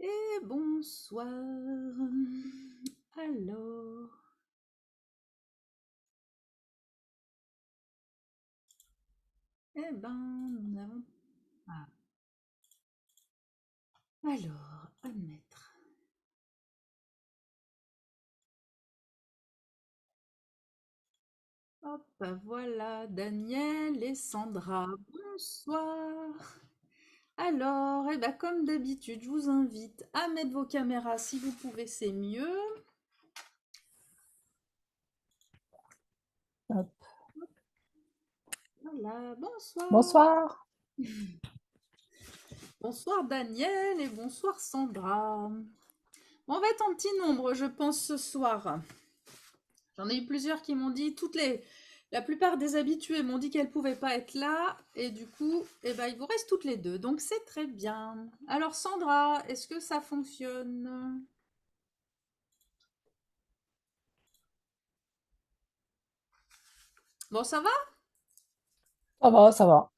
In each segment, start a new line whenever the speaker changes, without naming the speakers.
Et bonsoir. Alors, nous avons... Ah. Alors, admettre. Hop, voilà, Daniel et Sandra. Bonsoir. Alors, comme d'habitude, je vous invite à mettre vos caméras si vous pouvez, c'est mieux.
Hop.
Voilà, bonsoir.
Bonsoir.
Bonsoir Daniel et bonsoir Sandra. On va être en petit nombre, je pense, ce soir. J'en ai eu plusieurs qui m'ont dit, la plupart des habitués m'ont dit qu'elles ne pouvaient pas être là, et du coup, il vous reste toutes les deux, donc c'est très bien. Alors Sandra, est-ce que ça fonctionne? Bon, ça va?
Ça va, ça va.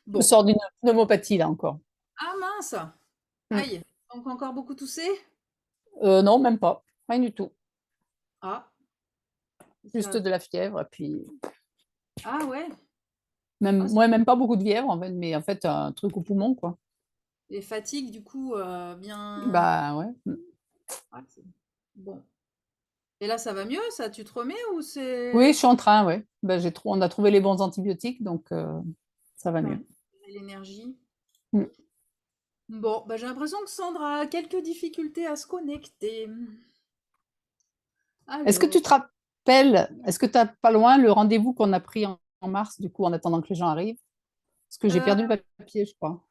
Je
Bon.
sors d'une pneumopathie là encore.
Ah mince!
Hmm.
Aïe, donc encore beaucoup toussé?
Non, même pas. Rien du tout.
Ah,
Juste
ça...
de la fièvre. Et puis
Ah ouais? Ah,
même, moi, même pas beaucoup de fièvre en fait, mais en fait un truc au poumon quoi.
les fatigues, du coup, bien...
Bah ouais.
Ah, bon. Et là, ça va mieux, ça? Tu te remets ou
Oui,
c'est...
je suis en train, ouais. Ben, on a trouvé les bons antibiotiques, donc ça va
Ouais,
mieux.
l'énergie.
Hmm.
Bon, j'ai l'impression que Sandra a quelques difficultés à se connecter.
Est-ce que
Alors,
tu te rappelles, est-ce que tu n'as pas loin le rendez-vous qu'on a pris en mars, du coup, en attendant que les gens arrivent? Parce que j'ai
euh,
perdu le papier, je crois.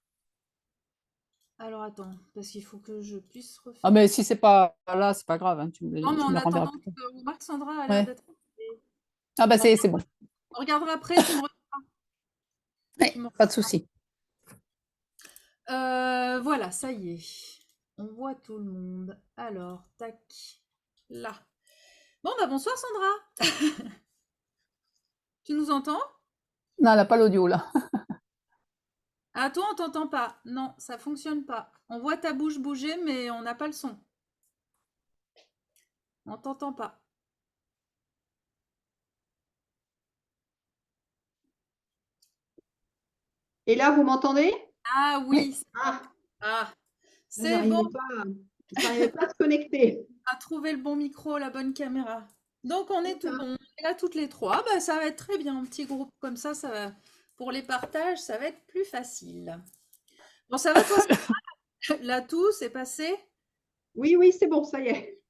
alors attends, parce qu'il faut que je puisse
Ah,
refaire.
mais si c'est pas là, c'est pas grave, hein,
Non, mais
tu me
en
le renverras
attendant
plus tard.
que remarque, Sandra a l'air
Ouais.
d'être occupée.
Ah bah
Bon,
c'est bon.
on regardera après, tu
Ouais,
me...
pas de souci.
Voilà, ça y est. On voit tout le monde. Alors, tac, là. Bon, bonsoir Sandra. Tu nous entends?
Non, elle n'a pas l'audio là.
Ah, toi, on t'entend pas. Non, ça fonctionne pas. On voit ta bouche bouger, mais on n'a pas le son. On t'entend pas.
Et là, vous m'entendez?
Ah
Oui.
oui, c'est bon.
Ah,
Ah, c'est bon,
j'arrivais pas à se connecter.
à trouver le bon micro, la bonne caméra. Donc on est
C'est
tout
ça.
bon. On est là toutes les trois. Ça va être très bien. Un petit groupe comme ça va... Pour les partages, ça va être plus facile. Bon, ça va toi, la toux, c'est passé?
Oui, oui, c'est bon, ça y est.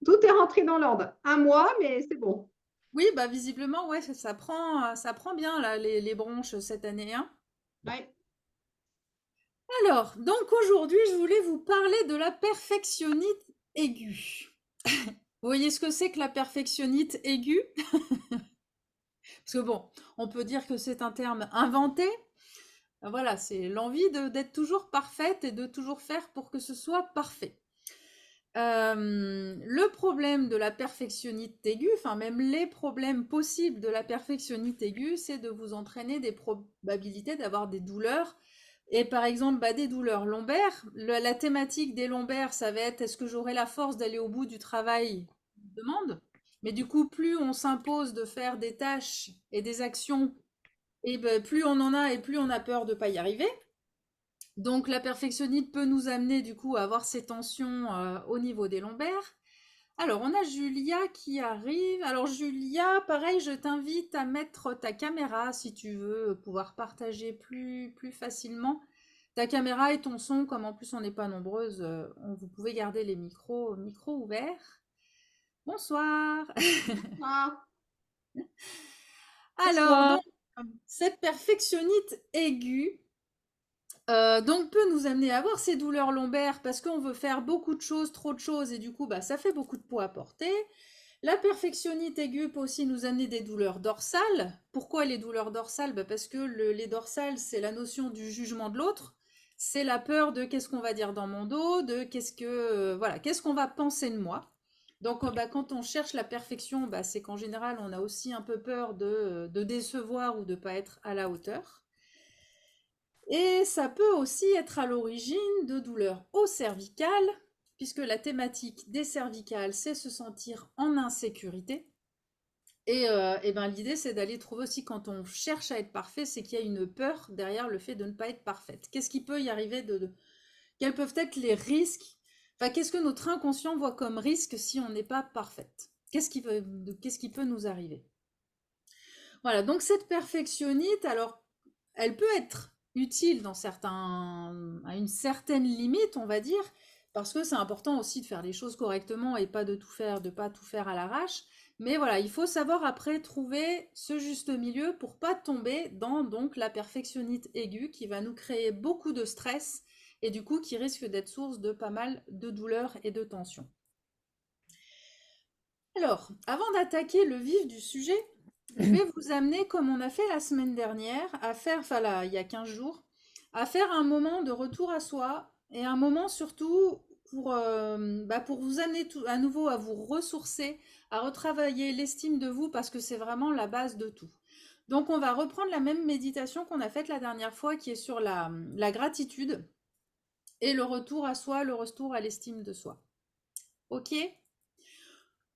Tout est rentré dans l'ordre. Un mois, mais c'est bon.
Oui, visiblement, ouais, ça prend bien là, les bronches cette année, hein.
Ouais.
Alors, donc aujourd'hui, je voulais vous parler de la perfectionnite aiguë. Vous voyez ce que c'est que la perfectionnite aiguë? Parce que bon, on peut dire que c'est un terme inventé. Voilà, c'est l'envie d'être toujours parfaite et de toujours faire pour que ce soit parfait. Le problème de la perfectionnite aiguë, enfin même les problèmes possibles de la perfectionnite aiguë, c'est de vous entraîner des probabilités d'avoir des douleurs. Et par exemple, des douleurs lombaires. La thématique des lombaires, ça va être est-ce que j'aurai la force d'aller au bout du travail demande. Mais du coup, plus on s'impose de faire des tâches et des actions, et plus on en a et plus on a peur de ne pas y arriver. Donc la perfectionnite peut nous amener du coup à avoir ces tensions au niveau des lombaires. Alors on a Julia qui arrive. Alors Julia, pareil, je t'invite à mettre ta caméra si tu veux pouvoir partager plus facilement. Ta caméra et ton son, comme en plus on n'est pas nombreuses, vous pouvez garder les micros ouverts. Bonsoir.
Ah,
Alors
Bonsoir.
donc cette perfectionnite aiguë, donc peut nous amener à avoir ces douleurs lombaires parce qu'on veut faire beaucoup de choses, trop de choses, et du coup, ça fait beaucoup de poids à porter. La perfectionnite aiguë peut aussi nous amener des douleurs dorsales. Pourquoi les douleurs dorsales? Parce que les dorsales, c'est la notion du jugement de l'autre. C'est la peur de qu'est-ce qu'on va dire dans mon dos, de qu'est-ce qu'on va penser de moi. Donc, quand on cherche la perfection, c'est qu'en général, on a aussi un peu peur de décevoir ou de ne pas être à la hauteur. Et ça peut aussi être à l'origine de douleurs au cervical, puisque la thématique des cervicales, c'est se sentir en insécurité. Et ben, l'idée, c'est d'aller trouver aussi, quand on cherche à être parfait, c'est qu'il y a une peur derrière le fait de ne pas être parfaite. Qu'est-ce qui peut y arriver quels peuvent être les risques? Enfin, qu'est-ce que notre inconscient voit comme risque si on n'est pas parfaite? Qu'est-ce qui peut nous arriver? Voilà, donc cette perfectionnite, alors, elle peut être utile à une certaine limite, on va dire, parce que c'est important aussi de faire les choses correctement et pas de pas tout faire à l'arrache. Mais voilà, il faut savoir après trouver ce juste milieu pour pas tomber dans donc la perfectionnite aiguë qui va nous créer beaucoup de stress et du coup qui risque d'être source de pas mal de douleurs et de tensions. Alors, avant d'attaquer le vif du sujet, je vais vous amener, comme on a fait la semaine dernière, à faire, enfin là, il y a 15 jours, à faire un moment de retour à soi et un moment surtout pour vous amener à nouveau à vous ressourcer, à retravailler l'estime de vous parce que c'est vraiment la base de tout. Donc on va reprendre la même méditation qu'on a faite la dernière fois qui est sur la gratitude et le retour à soi, le retour à l'estime de soi. Ok?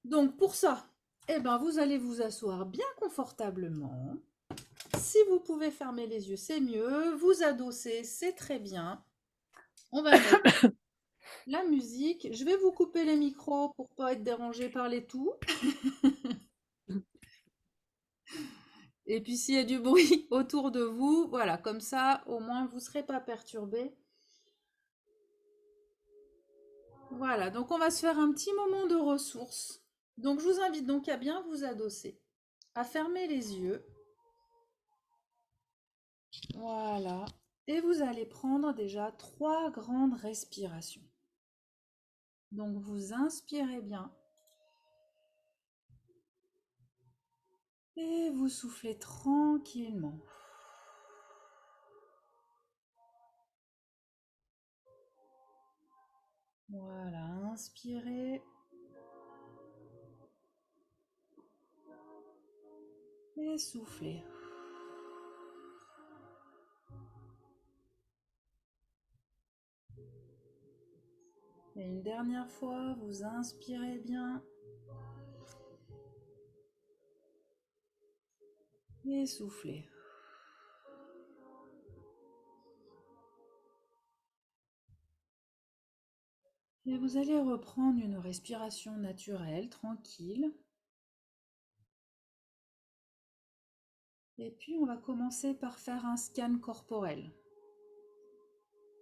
Donc pour ça, eh ben, vous allez vous asseoir bien confortablement. Si vous pouvez fermer les yeux, c'est mieux. Vous adosser, c'est très bien. On va mettre la musique. Je vais vous couper les micros pour pas être dérangé par les tout. Et puis s'il y a du bruit autour de vous, voilà, comme ça, au moins vous ne serez pas perturbé. Voilà, donc on va se faire un petit moment de ressources. Donc je vous invite donc à bien vous adosser, à fermer les yeux. Voilà. Et vous allez prendre déjà 3 grandes respirations. Donc vous inspirez bien et vous soufflez tranquillement. Voilà, inspirez et soufflez. Et une dernière fois, vous inspirez bien et soufflez. Et vous allez reprendre une respiration naturelle, tranquille. Et puis on va commencer par faire un scan corporel.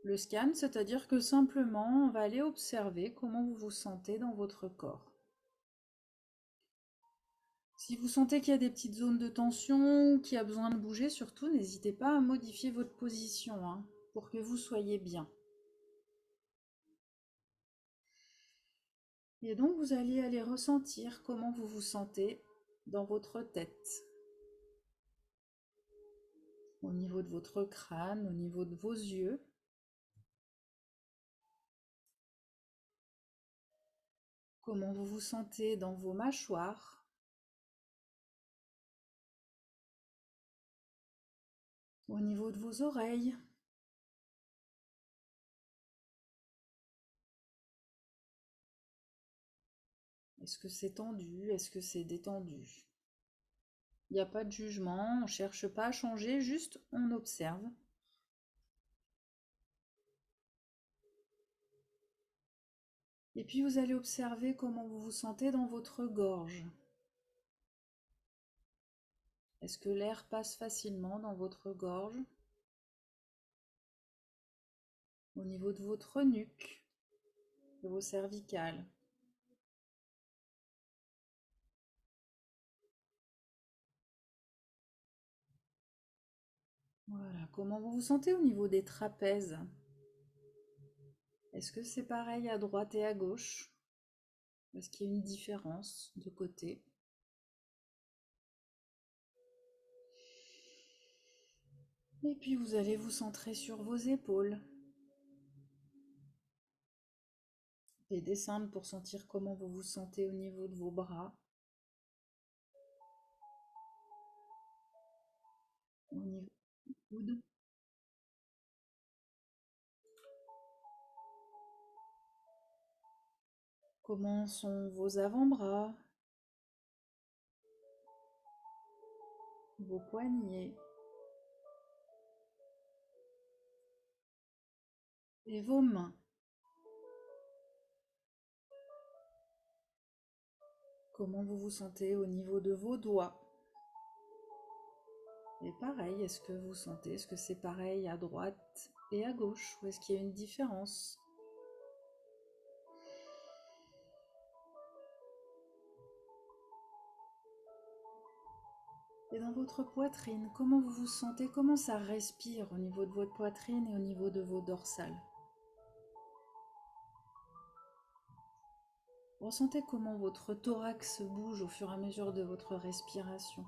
Le scan, c'est-à-dire que simplement, on va aller observer comment vous vous sentez dans votre corps. Si vous sentez qu'il y a des petites zones de tension, qu'il y a besoin de bouger, surtout, n'hésitez pas à modifier votre position pour que vous soyez bien. Et donc, vous allez aller ressentir comment vous vous sentez dans votre tête, au niveau de votre crâne, au niveau de vos yeux. Comment vous vous sentez dans vos mâchoires, au niveau de vos oreilles. Est-ce que c'est tendu? Est-ce que c'est détendu? Il n'y a pas de jugement, on ne cherche pas à changer, juste on observe. Et puis vous allez observer comment vous vous sentez dans votre gorge. Est-ce que l'air passe facilement dans votre gorge? Au niveau de votre nuque, de vos cervicales. Voilà, comment vous vous sentez au niveau des trapèzes? Est-ce que c'est pareil à droite et à gauche? Est-ce qu'il y a une différence de côté? Et puis vous allez vous centrer sur vos épaules et descendre pour sentir comment vous vous sentez au niveau de vos bras, au niveau du coude. Comment sont vos avant-bras, vos poignets et vos mains? Comment vous vous sentez au niveau de vos doigts? Et pareil, est-ce que vous sentez, est-ce que c'est pareil à droite et à gauche, ou est-ce qu'il y a une différence? Et dans votre poitrine, comment vous vous sentez? Comment ça respire au niveau de votre poitrine et au niveau de vos dorsales? Ressentez comment votre thorax bouge au fur et à mesure de votre respiration.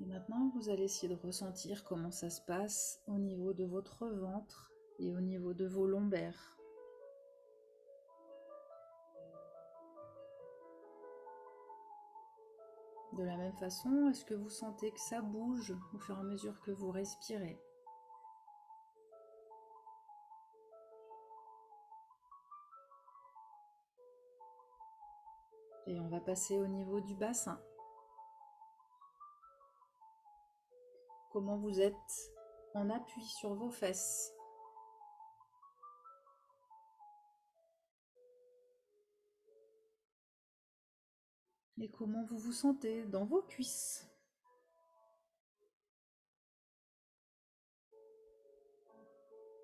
Et maintenant, vous allez essayer de ressentir comment ça se passe au niveau de votre ventre et au niveau de vos lombaires. De la même façon, est-ce que vous sentez que ça bouge au fur et à mesure que vous respirez? Et on va passer au niveau du bassin. Comment vous êtes en appui sur vos fesses? Et comment vous vous sentez dans vos cuisses?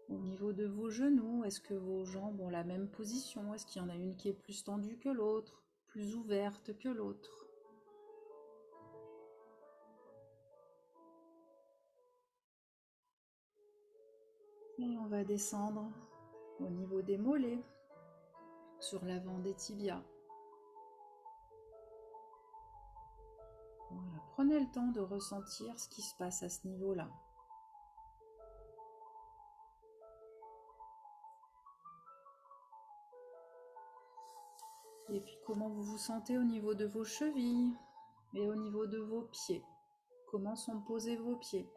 Au niveau de vos genoux, est-ce que vos jambes ont la même position? Est-ce qu'il y en a une qui est plus tendue que l'autre, plus ouverte que l'autre? Et on va descendre au niveau des mollets, sur l'avant des tibias. Voilà, prenez le temps de ressentir ce qui se passe à ce niveau-là. Et puis comment vous vous sentez au niveau de vos chevilles et au niveau de vos pieds? Comment sont posés vos pieds?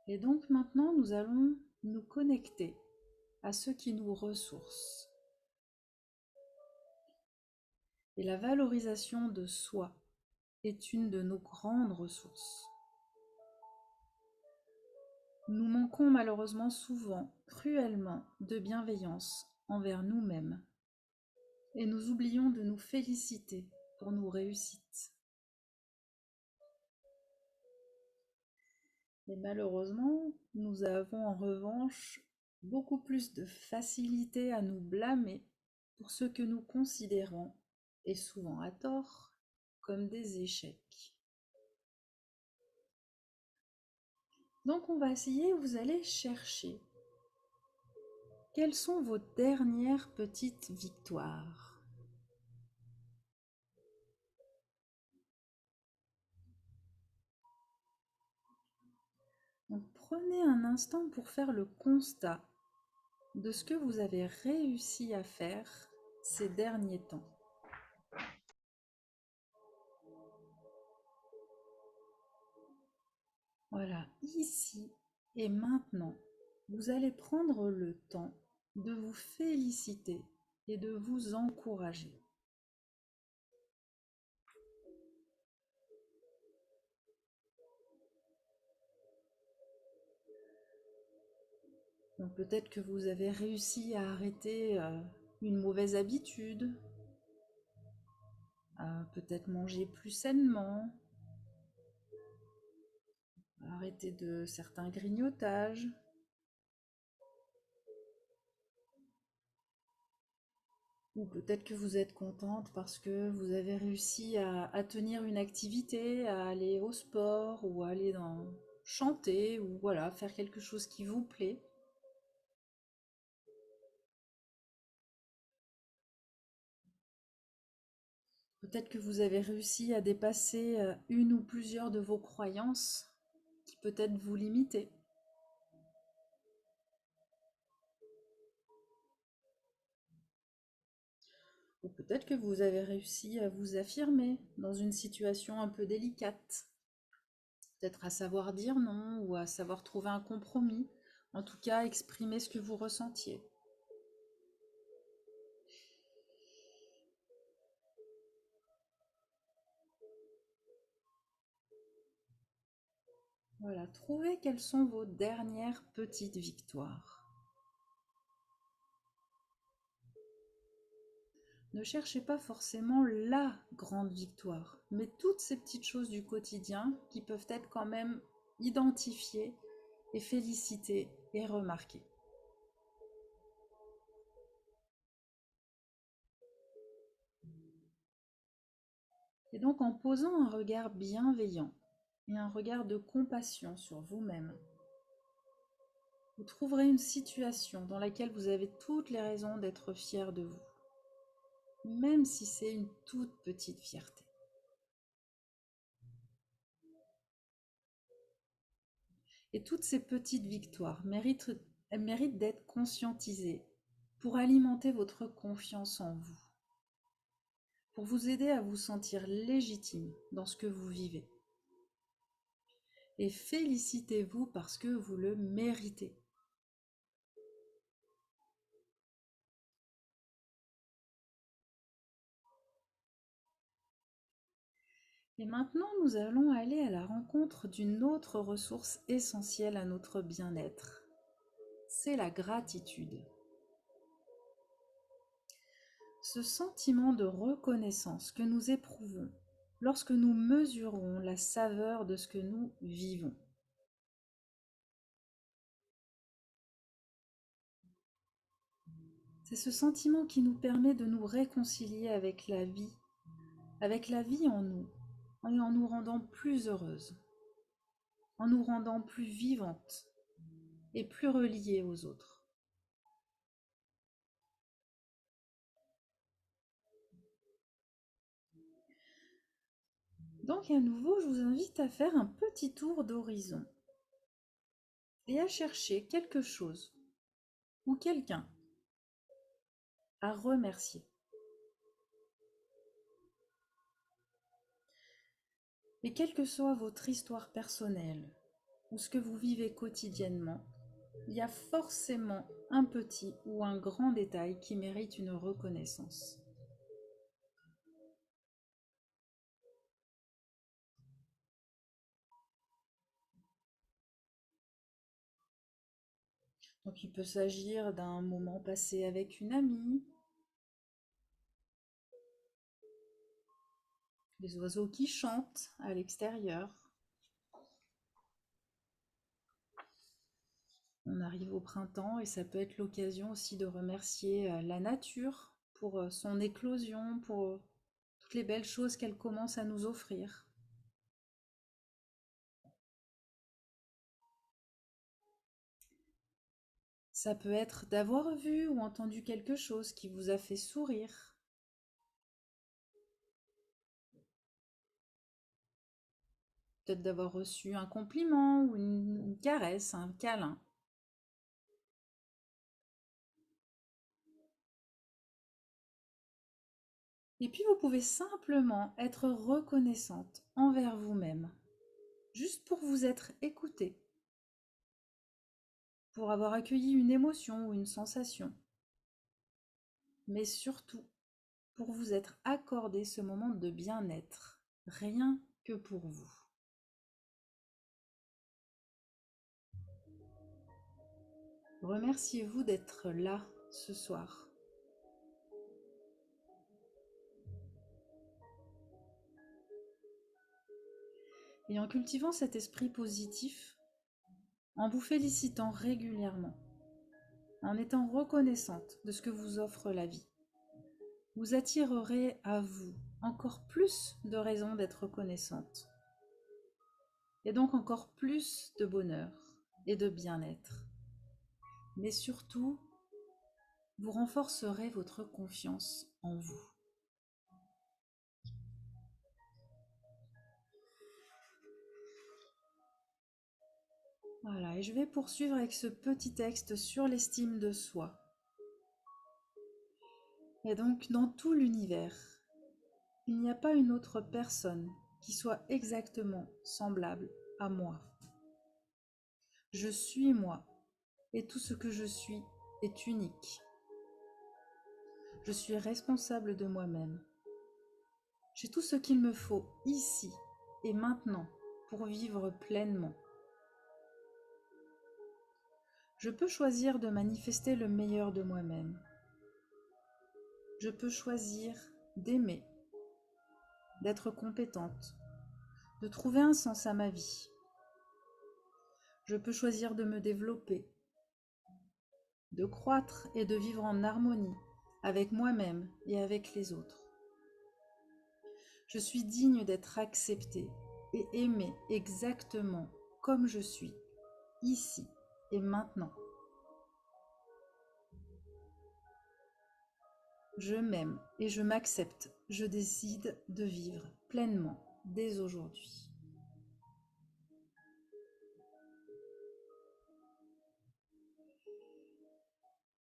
Et donc maintenant, nous allons nous connecter à ce qui nous ressource. Et la valorisation de soi est une de nos grandes ressources. Nous manquons malheureusement souvent, cruellement, de bienveillance envers nous-mêmes. Et nous oublions de nous féliciter pour nos réussites. Et malheureusement, nous avons en revanche beaucoup plus de facilité à nous blâmer pour ce que nous considérons, et souvent à tort, comme des échecs. Donc on va essayer, vous allez chercher quelles sont vos dernières petites victoires. Donc prenez un instant pour faire le constat de ce que vous avez réussi à faire ces derniers temps. Voilà, ici et maintenant, vous allez prendre le temps de vous féliciter et de vous encourager. Donc peut-être que vous avez réussi à arrêter une mauvaise habitude, à peut-être manger plus sainement, à arrêter de certains grignotages. Ou peut-être que vous êtes contente parce que vous avez réussi à tenir une activité, à aller au sport ou à aller chanter ou voilà, faire quelque chose qui vous plaît. Peut-être que vous avez réussi à dépasser une ou plusieurs de vos croyances qui qui peut-être vous limtait. Ou peut-être que vous avez réussi à vous affirmer dans une situation un peu délicate. Peut-être à savoir dire non ou à savoir trouver un compromis. En tout cas, exprimer ce que vous ressentiez. Voilà, trouvez quelles sont vos dernières petites victoires. Ne cherchez pas forcément la grande victoire, mais toutes ces petites choses du quotidien qui peuvent être quand même identifiées et félicitées et remarquées. Et donc en posant un regard bienveillant et un regard de compassion sur vous-même, vous trouverez une situation dans laquelle vous avez toutes les raisons d'être fier de vous, même si c'est une toute petite fierté. Et toutes ces petites victoires méritent d'être conscientisées pour alimenter votre confiance en vous, pour vous aider à vous sentir légitime dans ce que vous vivez. Et félicitez-vous parce que vous le méritez. Et maintenant, nous allons aller à la rencontre d'une autre ressource essentielle à notre bien-être. C'est la gratitude. Ce sentiment de reconnaissance que nous éprouvons lorsque nous mesurons la saveur de ce que nous vivons. C'est ce sentiment qui nous permet de nous réconcilier avec la vie en nous, et en nous rendant plus heureuses, en nous rendant plus vivantes et plus reliées aux autres. Donc à nouveau, je vous invite à faire un petit tour d'horizon et à chercher quelque chose ou quelqu'un à remercier. Et quelle que soit votre histoire personnelle ou ce que vous vivez quotidiennement, il y a forcément un petit ou un grand détail qui mérite une reconnaissance. Donc il peut s'agir d'un moment passé avec une amie, les oiseaux qui chantent à l'extérieur. On arrive au printemps et ça peut être l'occasion aussi de remercier la nature pour son éclosion, pour toutes les belles choses qu'elle commence à nous offrir. Ça peut être d'avoir vu ou entendu quelque chose qui vous a fait sourire. Peut-être d'avoir reçu un compliment ou une caresse, un câlin. Et puis vous pouvez simplement être reconnaissante envers vous-même, juste pour vous être écouté, pour avoir accueilli une émotion ou une sensation, mais surtout pour vous être accordé ce moment de bien-être, rien que pour vous. Remerciez-vous d'être là ce soir. Et en cultivant cet esprit positif, en vous félicitant régulièrement, en étant reconnaissante de ce que vous offre la vie, vous attirerez à vous encore plus de raisons d'être reconnaissante, et donc encore plus de bonheur et de bien-être. Mais surtout, vous renforcerez votre confiance en vous. Voilà, et je vais poursuivre avec ce petit texte sur l'estime de soi. Et donc, dans tout l'univers, il n'y a pas une autre personne qui soit exactement semblable à moi. Je suis moi, et tout ce que je suis est unique. Je suis responsable de moi-même. J'ai tout ce qu'il me faut ici et maintenant pour vivre pleinement. Je peux choisir de manifester le meilleur de moi-même. Je peux choisir d'aimer, d'être compétente, de trouver un sens à ma vie. Je peux choisir de me développer, de croître et de vivre en harmonie avec moi-même et avec les autres. Je suis digne d'être acceptée et aimée exactement comme je suis, ici et maintenant. Je m'aime et je m'accepte. Je décide de vivre pleinement dès aujourd'hui.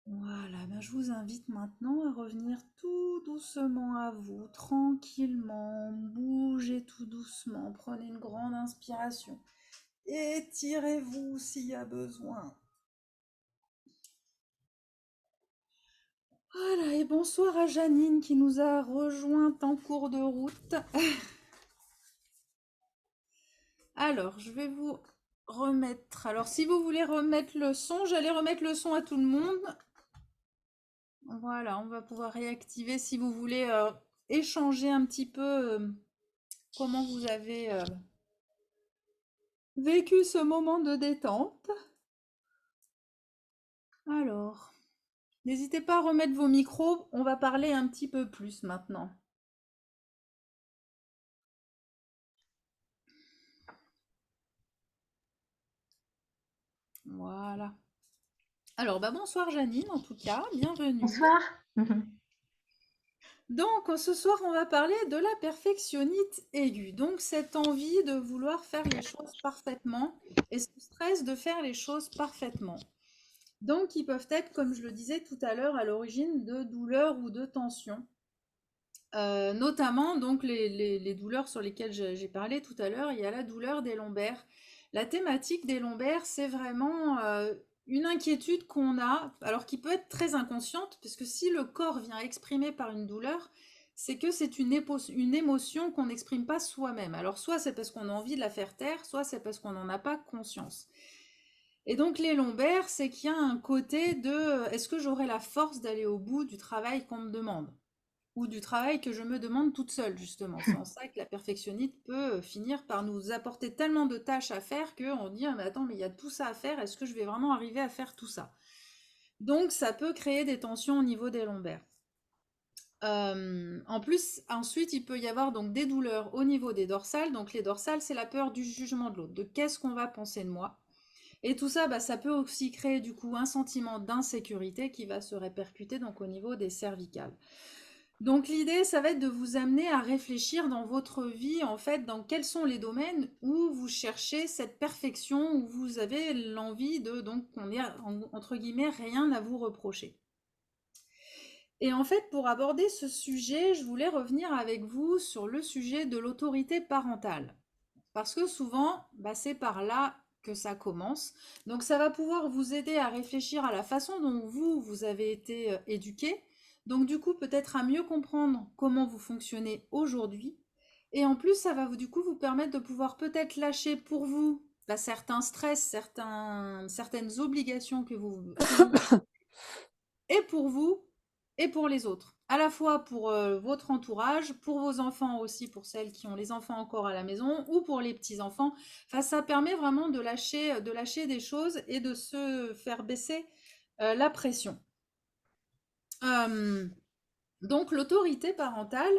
Voilà, ben je vous invite maintenant à revenir tout doucement à vous, tranquillement, bougez tout doucement, prenez une grande inspiration, étirez-vous s'il y a besoin. Voilà, et bonsoir à Janine qui nous a rejointe en cours de route. Alors, je vais vous remettre. Alors, si vous voulez remettre le son, j'allais remettre le son à tout le monde. Voilà, on va pouvoir réactiver si vous voulez échanger un petit peu comment vous avez vécu ce moment de détente. Alors, n'hésitez pas à remettre vos micros, on va parler un petit peu plus maintenant. Voilà. Alors, bah bonsoir Janine en tout cas, bienvenue.
Bonsoir.
Donc, ce soir, on va parler de la perfectionnite aiguë. Donc, cette envie de vouloir faire les choses parfaitement et ce stress de faire les choses parfaitement. Donc, ils peuvent être, comme je le disais tout à l'heure, à l'origine de douleurs ou de tensions. Notamment, donc, les douleurs sur lesquelles j'ai parlé tout à l'heure, il y a la douleur des lombaires. La thématique des lombaires, c'est vraiment une inquiétude qu'on a, alors qui peut être très inconsciente, parce que si le corps vient exprimer par une douleur, c'est que c'est une émotion qu'on n'exprime pas soi-même. Alors soit c'est parce qu'on a envie de la faire taire, soit c'est parce qu'on n'en a pas conscience. Et donc les lombaires, c'est qu'il y a un côté de est-ce que j'aurai la force d'aller au bout du travail qu'on me demande ou du travail que je me demande toute seule, justement. C'est en ça que la perfectionniste peut finir par nous apporter tellement de tâches à faire qu'on dit ah, mais attends, mais il y a tout ça à faire, est-ce que je vais vraiment arriver à faire tout ça? Donc ça peut créer des tensions au niveau des lombaires. En plus, ensuite, il peut y avoir donc des douleurs au niveau des dorsales. Donc les dorsales, c'est la peur du jugement de l'autre, de qu'est-ce qu'on va penser de moi. Et tout ça, bah, ça peut aussi créer du coup un sentiment d'insécurité qui va se répercuter donc au niveau des cervicales. Donc l'idée, ça va être de vous amener à réfléchir dans votre vie, en fait, dans quels sont les domaines où vous cherchez cette perfection, où vous avez l'envie de, donc, qu'on ait, entre guillemets, rien à vous reprocher. Et en fait, pour aborder ce sujet, je voulais revenir avec vous sur le sujet de l'autorité parentale. Parce que souvent, bah, c'est par là que ça commence. Donc ça va pouvoir vous aider à réfléchir à la façon dont vous avez été éduqué. Donc du coup, peut-être à mieux comprendre comment vous fonctionnez aujourd'hui. Et en plus, ça va du coup vous permettre de pouvoir peut-être lâcher pour vous bah, certains stress, certaines obligations que vous et pour vous et pour les autres. À la fois pour votre entourage, pour vos enfants aussi, pour celles qui ont les enfants encore à la maison, ou pour les petits-enfants. Enfin, ça permet vraiment de lâcher des choses et de se faire baisser la pression. Donc, l'autorité parentale,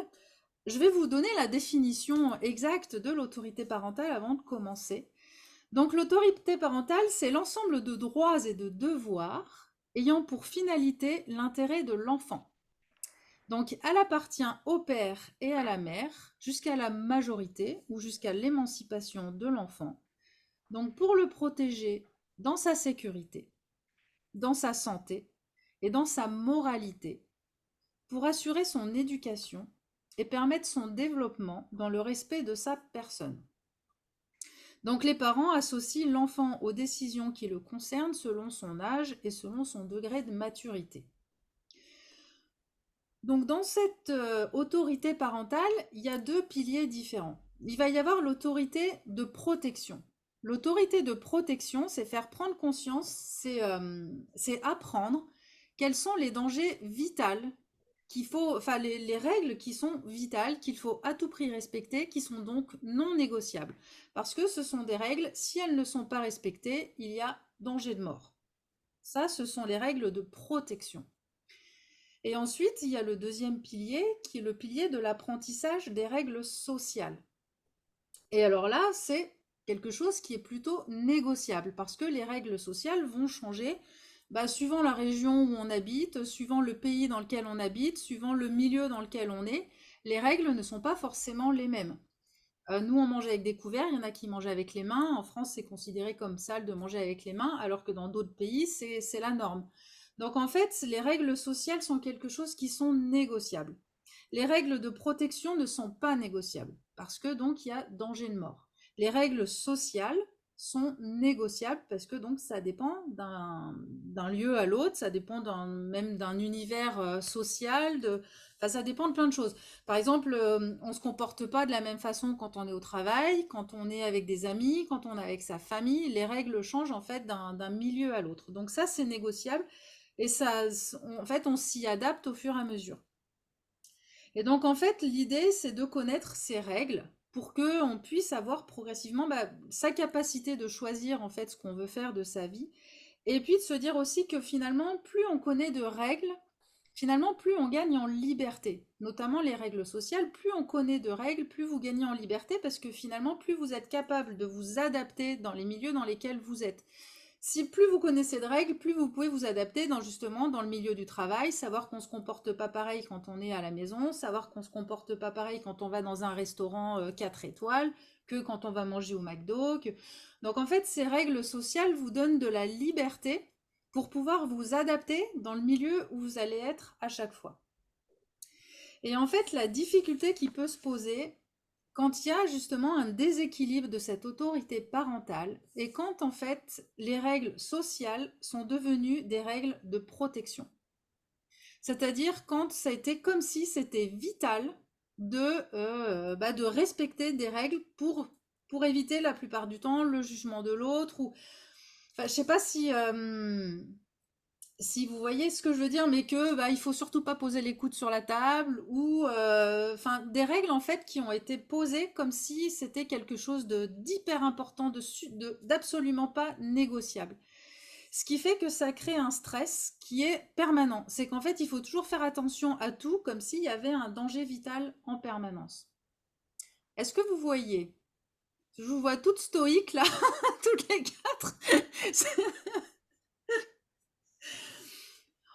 je vais vous donner la définition exacte de l'autorité parentale avant de commencer. Donc, l'autorité parentale, c'est l'ensemble de droits et de devoirs ayant pour finalité l'intérêt de l'enfant. Donc, elle appartient au père et à la mère jusqu'à la majorité ou jusqu'à l'émancipation de l'enfant. Donc pour le protéger dans sa sécurité, dans sa santé et dans sa moralité, pour assurer son éducation et permettre son développement dans le respect de sa personne. Donc les parents associent l'enfant aux décisions qui le concernent selon son âge et selon son degré de maturité. Donc dans cette autorité parentale, il y a deux piliers différents. Il va y avoir l'autorité de protection. L'autorité de protection, c'est faire prendre conscience, c'est apprendre quels sont les dangers vitaux qu'il faut, enfin les règles qui sont vitales, qu'il faut à tout prix respecter, qui sont donc non négociables. Parce que ce sont des règles, si elles ne sont pas respectées, il y a danger de mort. Ça, ce sont les règles de protection. Et ensuite, il y a le deuxième pilier, qui est le pilier de l'apprentissage des règles sociales. Et alors là, c'est quelque chose qui est plutôt négociable, parce que les règles sociales vont changer suivant la région où on habite, suivant le pays dans lequel on habite, suivant le milieu dans lequel on est. Les règles ne sont pas forcément les mêmes. Nous, on mange avec des couverts, il y en a qui mangent avec les mains. En France, c'est considéré comme sale de manger avec les mains, alors que dans d'autres pays, c'est la norme. Donc en fait, les règles sociales sont quelque chose qui sont négociables. Les règles de protection ne sont pas négociables, parce que donc il y a danger de mort. Les règles sociales sont négociables parce que donc ça dépend d'un lieu à l'autre, ça dépend même d'un univers social, enfin ça dépend de plein de choses. Par exemple, on ne se comporte pas de la même façon quand on est au travail, quand on est avec des amis, quand on est avec sa famille. Les règles changent en fait d'un milieu à l'autre. Donc ça, c'est négociable et ça, en fait, on s'y adapte au fur et à mesure. Et donc en fait, l'idée, c'est de connaître ces règles pour que on puisse avoir progressivement sa capacité de choisir en fait ce qu'on veut faire de sa vie, et puis de se dire aussi que finalement, plus on connaît de règles, finalement, plus on gagne en liberté, notamment les règles sociales. Plus on connaît de règles, plus vous gagnez en liberté, parce que finalement, plus vous êtes capable de vous adapter dans les milieux dans lesquels vous êtes. Si plus vous connaissez de règles, plus vous pouvez vous adapter justement dans le milieu du travail, savoir qu'on ne se comporte pas pareil quand on est à la maison, savoir qu'on ne se comporte pas pareil quand on va dans un restaurant 4 étoiles, que quand on va manger au McDo. Donc en fait, ces règles sociales vous donnent de la liberté pour pouvoir vous adapter dans le milieu où vous allez être à chaque fois. Et en fait, la difficulté qui peut se poser quand il y a justement un déséquilibre de cette autorité parentale et quand en fait les règles sociales sont devenues des règles de protection. C'est-à-dire quand ça a été comme si c'était vital de respecter des règles pour éviter la plupart du temps le jugement de l'autre. Enfin, je sais pas si vous voyez ce que je veux dire, mais que il faut surtout pas poser les coudes sur la table ou enfin des règles en fait qui ont été posées comme si c'était quelque chose d'hyper important, d'absolument pas négociable. Ce qui fait que ça crée un stress qui est permanent. C'est qu'en fait, il faut toujours faire attention à tout comme s'il y avait un danger vital en permanence. Est-ce que vous voyez? Je vous vois toutes stoïques là, toutes les quatre.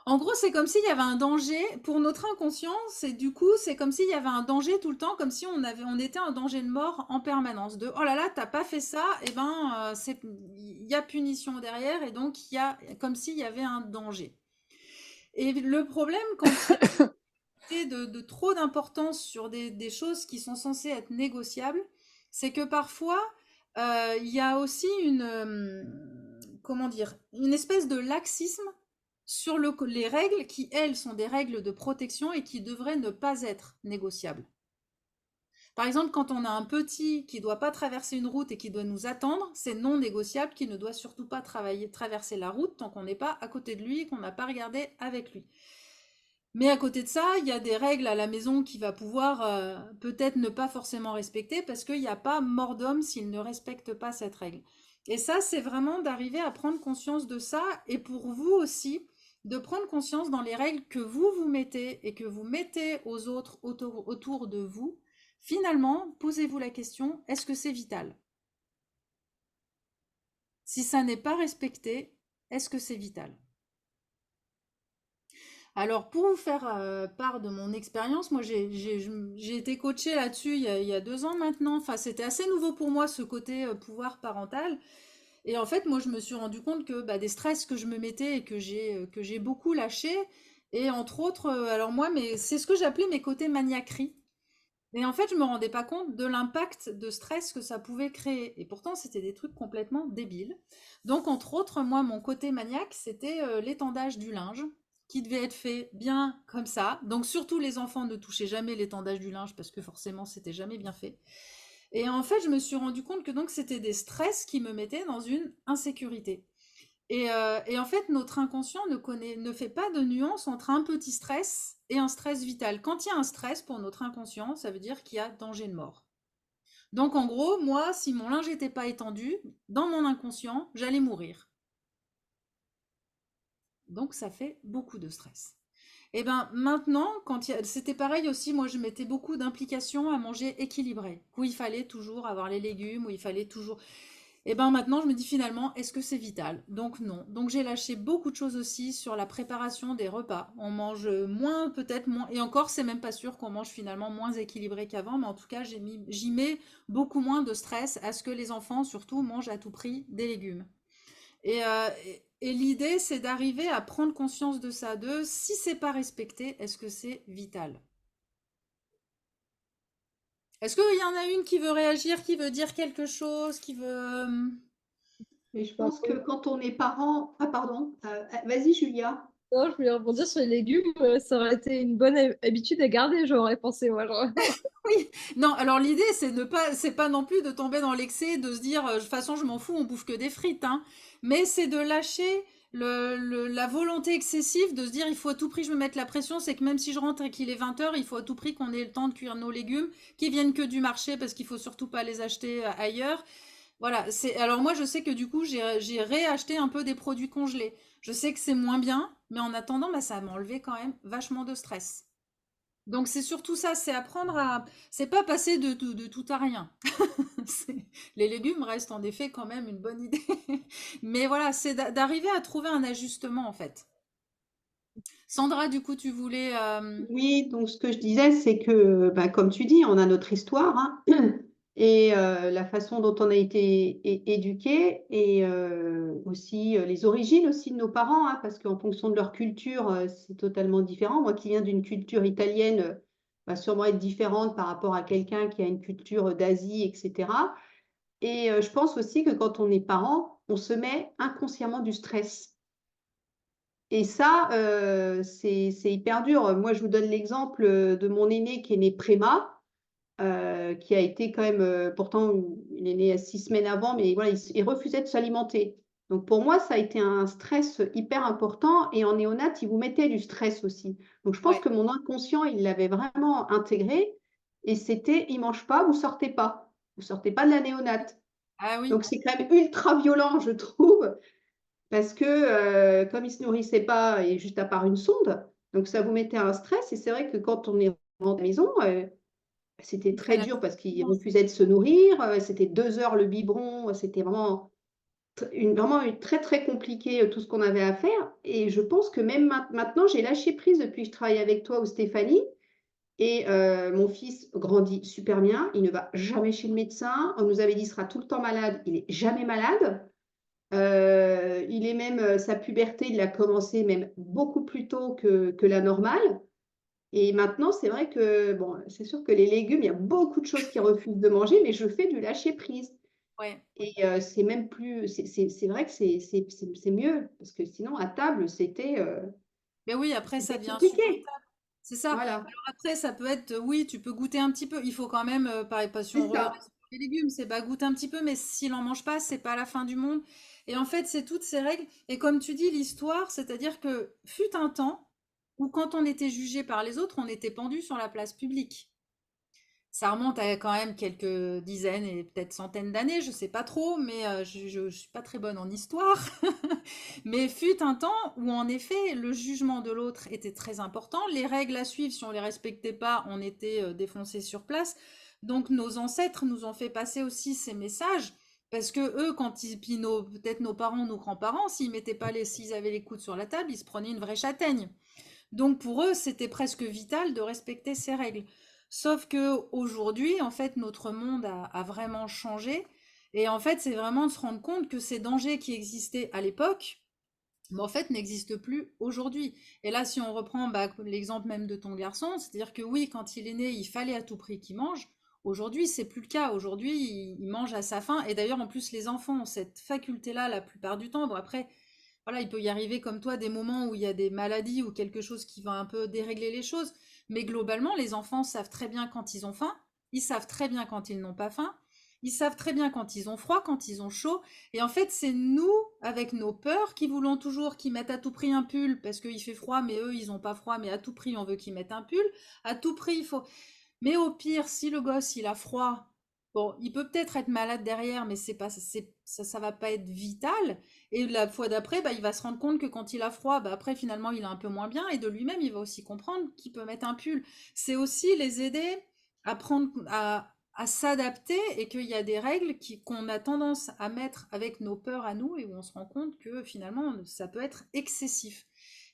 En gros, c'est comme s'il y avait un danger pour notre inconscience, et du coup, c'est comme s'il y avait un danger tout le temps, comme si on était en danger de mort en permanence. De oh là là, t'as pas fait ça, et il y a punition derrière, et donc il y a comme s'il y avait un danger. Et le problème, quand il y a de trop d'importance sur des choses qui sont censées être négociables, c'est que parfois, il y a aussi comment dire, une espèce de laxisme sur les règles qui, elles, sont des règles de protection et qui devraient ne pas être négociables. Par exemple, quand on a un petit qui ne doit pas traverser une route et qui doit nous attendre, c'est non négociable qu'il ne doit surtout pas traverser la route tant qu'on n'est pas à côté de lui et qu'on n'a pas regardé avec lui. Mais à côté de ça, il y a des règles à la maison qu'il va pouvoir peut-être ne pas forcément respecter parce qu'il n'y a pas mort d'homme s'il ne respecte pas cette règle. Et ça, c'est vraiment d'arriver à prendre conscience de ça et pour vous aussi, de prendre conscience dans les règles que vous mettez et que vous mettez aux autres autour de vous. Finalement, posez-vous la question, est-ce que c'est vital? Si ça n'est pas respecté, est-ce que c'est vital? Alors, pour vous faire part de mon expérience, moi j'ai été coachée là-dessus il y a 2 ans maintenant. Enfin, c'était assez nouveau pour moi ce côté pouvoir parental. Et en fait, moi je me suis rendu compte que bah, des stress que je me mettais et que j'ai beaucoup lâché. Et entre autres, alors moi, mais c'est ce que j'appelais mes côtés maniaquerie. Et en fait, je me rendais pas compte de l'impact de stress que ça pouvait créer. Et pourtant, c'était des trucs complètement débiles. Donc, entre autres, moi, mon côté maniaque, c'était l'étendage du linge, qui devait être fait bien comme ça. Donc, surtout les enfants ne touchaient jamais l'étendage du linge parce que forcément, c'était jamais bien fait. Et en fait, je me suis rendu compte que donc c'était des stress qui me mettaient dans une insécurité. Et en fait, notre inconscient ne fait pas de nuance entre un petit stress et un stress vital. Quand il y a un stress pour notre inconscient, ça veut dire qu'il y a danger de mort. Donc en gros, moi, si mon linge n'était pas étendu, dans mon inconscient, j'allais mourir. Donc ça fait beaucoup de stress. Et ben maintenant, c'était pareil aussi, moi je mettais beaucoup d'implication à manger équilibré, où il fallait toujours avoir les légumes, où il fallait toujours. Et ben maintenant, je me dis finalement, est-ce que c'est vital? Donc non. Donc j'ai lâché beaucoup de choses aussi sur la préparation des repas. On mange moins, peut-être moins, et encore, c'est même pas sûr qu'on mange finalement moins équilibré qu'avant, mais en tout cas, j'y mets beaucoup moins de stress à ce que les enfants, surtout, mangent à tout prix des légumes. Et l'idée, c'est d'arriver à prendre conscience de ça, de si c'est pas respecté, est-ce que c'est vital? Est-ce qu'il y en a une qui veut réagir, qui veut dire quelque chose, qui veut...
Et je
Bah,
pense que quand on est parent, ah pardon, vas-y Julia.
non, je voulais rebondir sur les légumes. Ça aurait été une bonne habitude à garder, j'aurais pensé, moi.
Oui, non, alors l'idée, c'est pas non plus de tomber dans l'excès, de se dire, de toute façon, je m'en fous, on bouffe que des frites, hein. Mais c'est de lâcher la volonté excessive de se dire, il faut à tout prix que je me mette la pression, c'est que même si je rentre et qu'il est 20 h, il faut à tout prix qu'on ait le temps de cuire nos légumes, qui viennent que du marché, parce qu'il faut surtout pas les acheter ailleurs. Voilà, alors moi, je sais que du coup, j'ai réacheté un peu des produits congelés. Je sais que c'est moins bien, mais en attendant, bah, ça m'a enlevé quand même vachement de stress. Donc c'est surtout ça, c'est apprendre à... C'est pas passer de tout à rien. Les légumes restent en effet quand même une bonne idée. Mais voilà, c'est d'arriver à trouver un ajustement en fait. Sandra, du coup, tu voulais...
Oui, donc ce que je disais, c'est que, bah, comme tu dis, on a notre histoire, hein, et la façon dont on a été éduqué, et aussi les origines aussi de nos parents, hein, parce qu'en fonction de leur culture, c'est totalement différent. Moi qui viens d'une culture italienne, va sûrement être différente par rapport à quelqu'un qui a une culture d'Asie, etc. Et je pense aussi que quand on est parent, on se met inconsciemment du stress. Et ça, c'est hyper dur. Moi, je vous donne l'exemple, de mon aîné qui est né préma, qui a été quand même, pourtant, il est né à 6 semaines avant, mais voilà, il refusait de s'alimenter. Donc pour moi, ça a été un stress hyper important, et en néonate, il vous mettait du stress aussi. Donc je pense
Ouais.
que mon inconscient, il l'avait vraiment intégré, et c'était: «Il mange pas, vous sortez pas. Vous sortez pas de la néonate».
Ah oui,
Donc c'est quand même ultra violent, je trouve, parce que, comme il se nourrissait pas, et juste à part une sonde, donc ça vous mettait un stress. Et c'est vrai que quand on est rentré à la maison, c'était
il
très
fallait
dur parce qu'il
absolument.
refusait de se nourrir, c'était 2 heures le biberon, c'était vraiment vraiment une très, très compliqué, tout ce qu'on avait à faire. Et je pense que même maintenant, j'ai lâché prise depuis que je travaille avec toi ou Stéphanie. Et mon fils grandit super bien, il ne va jamais chez le médecin. On nous avait dit: «Il sera tout le temps malade», il est jamais malade. Il est même, sa puberté, il l'a commencé même beaucoup plus tôt que la normale. Et maintenant, c'est vrai que, bon, c'est sûr que les légumes, il y a beaucoup de choses qu'il refuse de manger, mais je fais du lâcher prise.
Ouais.
Et c'est même plus, c'est vrai que c'est mieux, parce que sinon à table,
Mais oui, après, ça
c'était
devient
compliqué.
insupportable. C'est ça.
Voilà,
Alors après, ça peut être, oui, tu peux goûter un petit peu. Il faut quand même, pas si
c'est
on reste
ça.
sur les légumes, c'est pas goûter un petit peu, mais s'il en mange pas, c'est pas la fin du monde. Et en fait, c'est toutes ces règles. Et comme tu dis, l'histoire, c'est-à-dire que fut un temps où quand on était jugé par les autres, on était pendu sur la place publique. Ça remonte à quand même quelques dizaines et peut-être centaines d'années, je sais pas trop, mais je suis pas très bonne en histoire. Mais fut un temps où en effet le jugement de l'autre était très important, les règles à suivre, si on les respectait pas, on était défoncé sur place. Donc nos ancêtres nous ont fait passer aussi ces messages, parce que eux, puis peut-être nos parents, nos grands-parents, s'ils avaient les coudes sur la table, ils se prenaient une vraie châtaigne. Donc pour eux, c'était presque vital de respecter ces règles. Sauf que aujourd'hui, en fait, notre monde a vraiment changé. Et en fait, c'est vraiment de se rendre compte que ces dangers qui existaient à l'époque, mais en fait, n'existent plus aujourd'hui. Et là, si on reprend l'exemple même de ton garçon, c'est-à-dire que oui, quand il est né, il fallait à tout prix qu'il mange. Aujourd'hui, c'est plus le cas. Aujourd'hui, il mange à sa faim. Et d'ailleurs, en plus, les enfants ont cette faculté-là la plupart du temps. Bon, après, voilà, il peut y arriver comme toi des moments où il y a des maladies ou quelque chose qui va un peu dérégler les choses. Mais globalement, les enfants savent très bien quand ils ont faim. Ils savent très bien quand ils n'ont pas faim. Ils savent très bien quand ils ont froid, quand ils ont chaud. Et en fait, c'est nous, avec nos peurs, qui voulons toujours qu'ils mettent à tout prix un pull parce qu'il fait froid, mais eux, ils n'ont pas froid, mais à tout prix, on veut qu'ils mettent un pull. À tout prix, il faut. Mais au pire, si le gosse, il a froid, bon, il peut peut-être être malade derrière, mais c'est pas, ça va pas être vital. Et la fois d'après, il va se rendre compte que quand il a froid, après, finalement, il est un peu moins bien. Et de lui-même, il va aussi comprendre qu'il peut mettre un pull. C'est aussi les aider à prendre, à s'adapter et qu'il y a des règles qu'on a tendance à mettre avec nos peurs à nous et où on se rend compte que finalement, ça peut être excessif.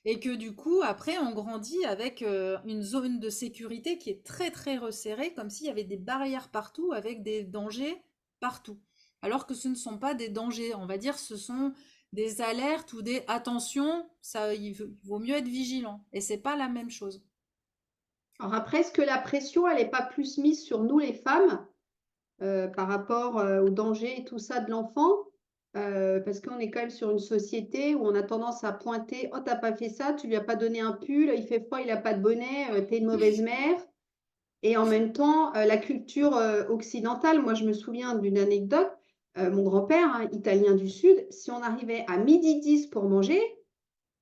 Et que du coup, après, on grandit avec une zone de sécurité qui est très très resserrée, comme s'il y avait des barrières partout avec des dangers partout. Alors que ce ne sont pas des dangers, on va dire, ce sont des alertes ou des attention, ça, il vaut mieux être vigilant. Et c'est pas la même chose.
Alors après, est-ce que la pression, elle n'est pas plus mise sur nous les femmes par rapport au danger et tout ça de l'enfant? Parce qu'on est quand même sur une société où on a tendance à pointer, oh, t'as pas fait ça, tu lui as pas donné un pull, il fait froid, il a pas de bonnet, t'es une mauvaise mère. Et en même temps, la culture occidentale, moi je me souviens d'une anecdote, mon grand-père, hein, italien du Sud, si on arrivait à 12h10 pour manger,